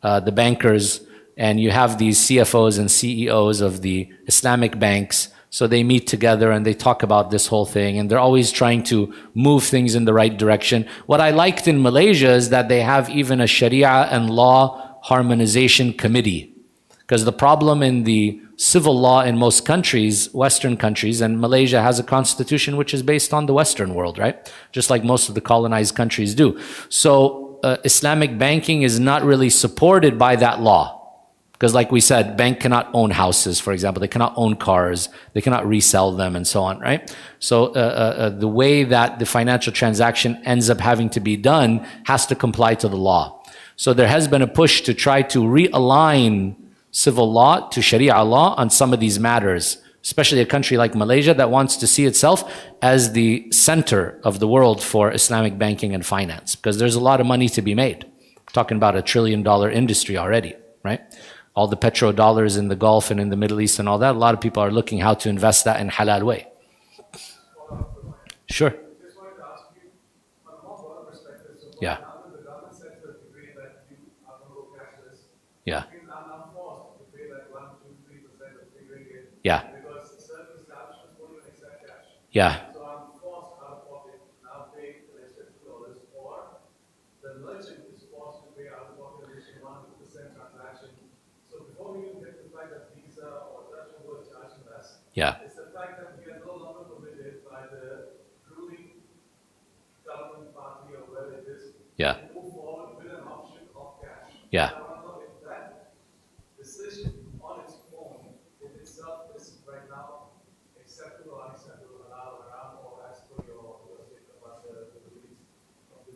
bankers, and you have these CFOs and CEOs of the Islamic banks. So they meet together and they talk about this whole thing and they're always trying to move things in the right direction. What I liked in Malaysia is that they have even a Sharia and law harmonization committee. Because the problem in the civil law in most countries, Western countries, and Malaysia has a constitution which is based on the Western world, right? Just like most of the colonized countries do. So Islamic banking is not really supported by that law. Because like we said, bank cannot own houses, for example. They cannot own cars. They cannot resell them and so on, right? So the way that the financial transaction ends up having to be done has to comply to the law. So there has been a push to try to realign civil law to Sharia law on some of these matters, especially a country like Malaysia that wants to see itself as the center of the world for Islamic banking and finance, because there's a lot of money to be made. We're talking about $1 trillion industry already, right? All the petrodollars in the Gulf and in the Middle East and all that, a lot of people are looking how to invest that in halal way. Sure. Just wanted to ask you, from a more broader perspective, so Yeah. now that the government sets the degree that you are going to go cashless, Yeah. I'm now forced to pay that 1, 2, 3% of the ringgit Yeah. because certain establishments won't even accept cash. Yeah. So I'm forced out of pocket to now pay the extra $2, or the merchant is forced to pay out of pocket an additional 1% transaction. So before we even get to the fact that Visa or Dutch Google is charging us, Yeah. it's the fact that we are no longer permitted by the ruling government party or whatever it is Yeah. to move forward with an option of cash. Yeah. I want to know if that decision on its own in itself is right now acceptable or unacceptable, allowed around, or as per your statement about the release of the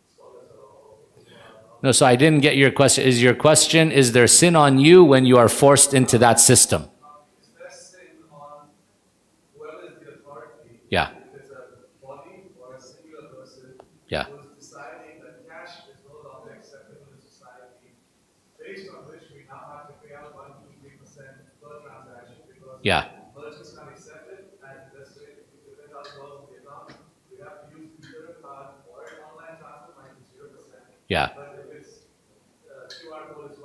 scholars or No, so I didn't get your question. Is your question, is there sin on you when you are forced into that system? is there sin on whoever is the authority? Yeah. If it's a body or a singular person Yeah. Merchants can't accept it, and let's say if you $10,000 in Vietnam, we have to use either a card or an online transfer, minus 0%. Yeah. But if it's QR code is 1%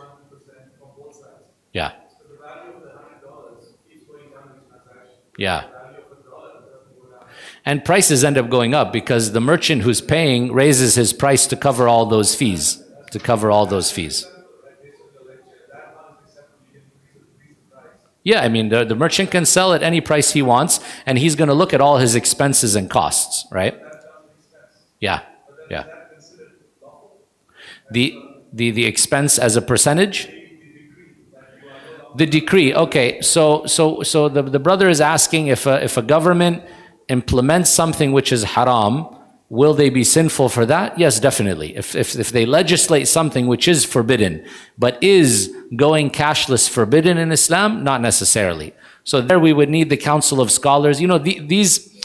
from both sides. Yeah. So the value of the $100 keeps going down each transaction. Yeah. The value of the dollar doesn't go down. And prices end up going up because the merchant who's paying raises his price to cover all those fees. To cover all those fees. Yeah, I mean, the merchant can sell at any price he wants, and he's going to look at all his expenses and costs, right? Yeah, yeah. The expense as a percentage? The decree, okay. So the brother is asking if a government implements something which is haram, will they be sinful for that? Yes, definitely. If they legislate something which is forbidden, but is going cashless forbidden in Islam? Not necessarily. So there we would need the council of scholars. You know, these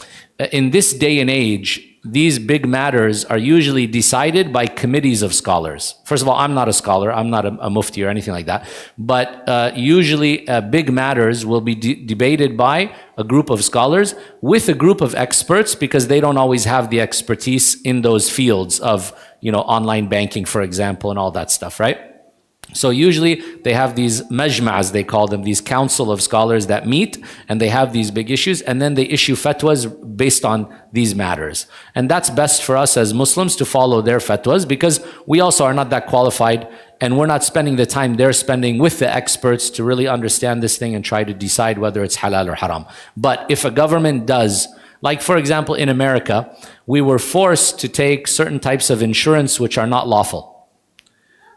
in this day and age, these big matters are usually decided by committees of scholars. First of all, I'm not a scholar. I'm not a mufti or anything like that. But usually big matters will be debated by a group of scholars with a group of experts, because they don't always have the expertise in those fields of, you know, online banking, for example, and all that stuff, right? So usually they have these majma'as, they call them, these council of scholars that meet, and they have these big issues, and then they issue fatwas based on these matters. And that's best for us as Muslims to follow their fatwas, because we also are not that qualified, and we're not spending the time they're spending with the experts to really understand this thing and try to decide whether it's halal or haram. But if a government does, like for example in America, we were forced to take certain types of insurance which are not lawful.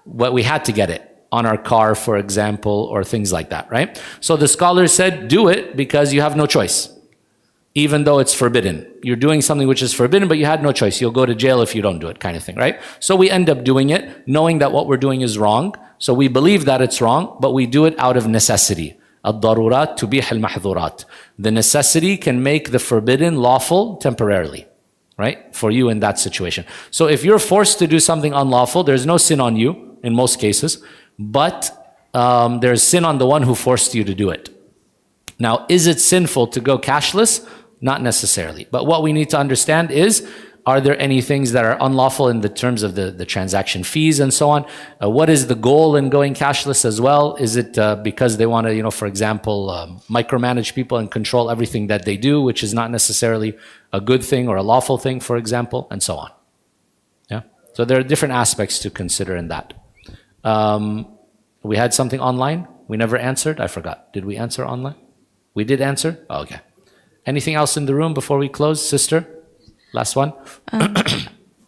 But we had to get it on our car, for example, or things like that, right? So the scholars said, do it because you have no choice, even though it's forbidden. You're doing something which is forbidden, but you had no choice. You'll go to jail if you don't do it, kind of thing, right? So we end up doing it, knowing that what we're doing is wrong. So we believe that it's wrong, but we do it out of necessity. الضرورات تبيح المحظورات. The necessity can make the forbidden lawful temporarily, right? For you in that situation. So if you're forced to do something unlawful, there's no sin on you in most cases, but there's sin on the one who forced you to do it. Now, is it sinful to go cashless? Not necessarily. But what we need to understand is, are there any things that are unlawful in the terms of the transaction fees and so on? What is the goal in going cashless as well? Is it because they want to, you know, for example, micromanage people and control everything that they do, which is not necessarily a good thing or a lawful thing, for example, and so on. Yeah. So there are different aspects to consider in that. We had something online. We never answered. I forgot. Did we answer online? We did answer? Oh, okay. Anything else in the room before we close, sister? Last one.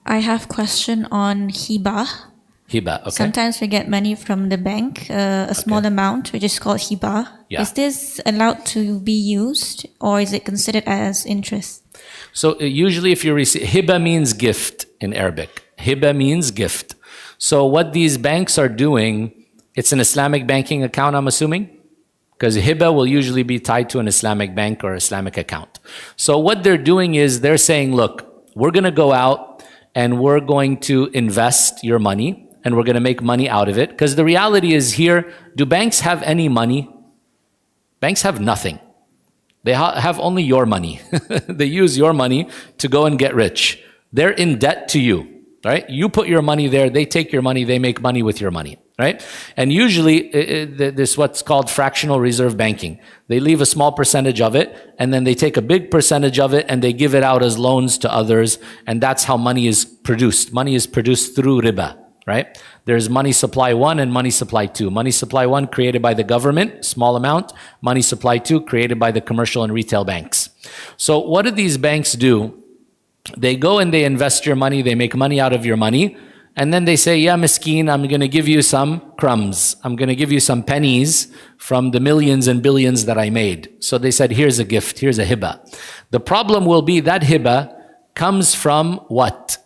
I have question on hiba. Hiba, okay. Sometimes we get money from the bank, a small amount, which is called hiba. Yeah. Is this allowed to be used, or is it considered as interest? So usually if you receive, hiba means gift in Arabic. Hiba means gift. So what these banks are doing, it's an Islamic banking account, I'm assuming? Because hiba will usually be tied to an Islamic bank or Islamic account. So what they're doing is they're saying, look, we're going to go out and we're going to invest your money and we're going to make money out of it. Because the reality is here, do banks have any money? Banks have nothing. They have only your money. They use your money to go and get rich. They're in debt to you. Right? You put your money there, they take your money, they make money with your money, right? And usually this what's called fractional reserve banking. They leave a small percentage of it, and then they take a big percentage of it and they give it out as loans to others, and that's how money is produced. Money is produced through riba, right? There's money supply 1 and money supply 2. Money supply 1 created by the government, small amount. Money supply 2 created by the commercial and retail banks. So what do these banks do? They go and they invest your money, they make money out of your money, and then they say, yeah, miskeen, I'm going to give you some crumbs. I'm going to give you some pennies from the millions and billions that I made. So they said, here's a gift, here's a hiba. The problem will be that hiba comes from what?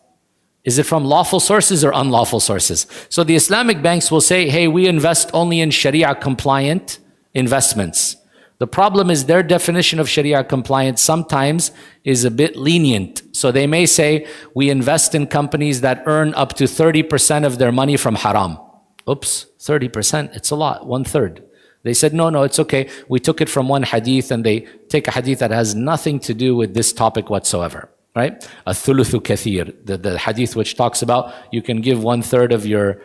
Is it from lawful sources or unlawful sources? So the Islamic banks will say, hey, we invest only in Sharia compliant investments. The problem is their definition of Sharia compliance sometimes is a bit lenient. So they may say, we invest in companies that earn up to 30% of their money from haram. Oops, 30%, it's a lot, 1/3. They said, no, it's okay. We took it from one hadith, and they take a hadith that has nothing to do with this topic whatsoever, right? Athuluthu kathir, the hadith which talks about you can give 1/3 of your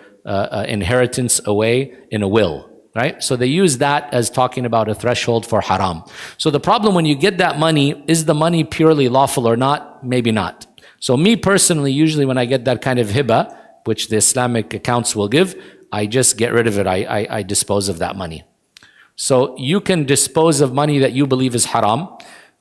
inheritance away in a will, right? So they use that as talking about a threshold for haram. So the problem when you get that money, is the money purely lawful or not? Maybe not. So me personally, usually when I get that kind of hiba, which the Islamic accounts will give, I just get rid of it. I dispose of that money. So you can dispose of money that you believe is haram,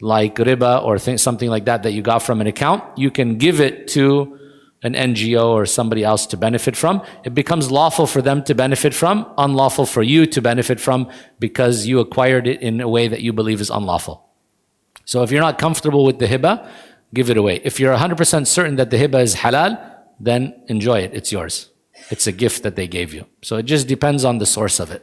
like riba or something like that you got from an account. You can give it to an NGO or somebody else to benefit from. It becomes lawful for them to benefit from, unlawful for you to benefit from, because you acquired it in a way that you believe is unlawful. So if you're not comfortable with the hiba, give it away. If you're 100% certain that the hiba is halal, then enjoy it. It's yours. It's a gift that they gave you. So it just depends on the source of it.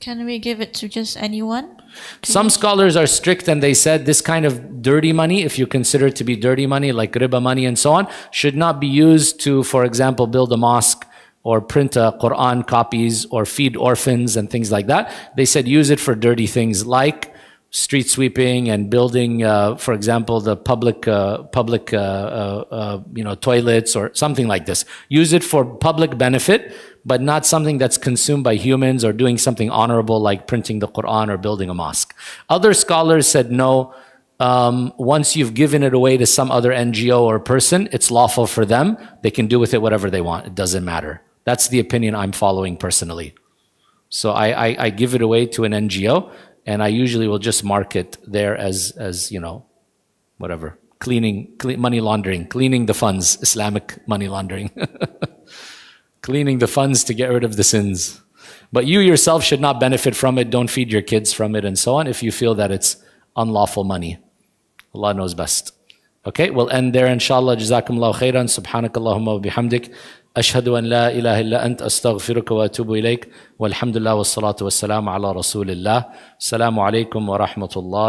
Can we give it to just anyone? Some scholars are strict, and they said this kind of dirty money, if you consider it to be dirty money, like riba money and so on, should not be used to, for example, build a mosque or print Quran copies or feed orphans and things like that. They said use it for dirty things like street sweeping and building, for example, the public toilets or something like this. Use it for public benefit, but not something that's consumed by humans or doing something honorable like printing the Quran or building a mosque. Other scholars said no. Once you've given it away to some other NGO or person, it's lawful for them. They can do with it whatever they want. It doesn't matter. That's the opinion I'm following personally. So I give it away to an NGO, and I usually will just mark it there as whatever, money laundering, cleaning the funds, Islamic money laundering. Cleaning the funds to get rid of the sins. But you yourself should not benefit from it. Don't feed your kids from it and so on if you feel that it's unlawful money. Allah knows best. Okay, we'll end there inshallah. Jazakumullahu khairan. Subhanakallahumma wa bihamdik. Ashhadu an la ilaha illa ant astaghfiruka wa atubu ilayk. Walhamdulillah wa salatu wa salam ala rasulillah. Assalamu alaikum wa rahmatullah.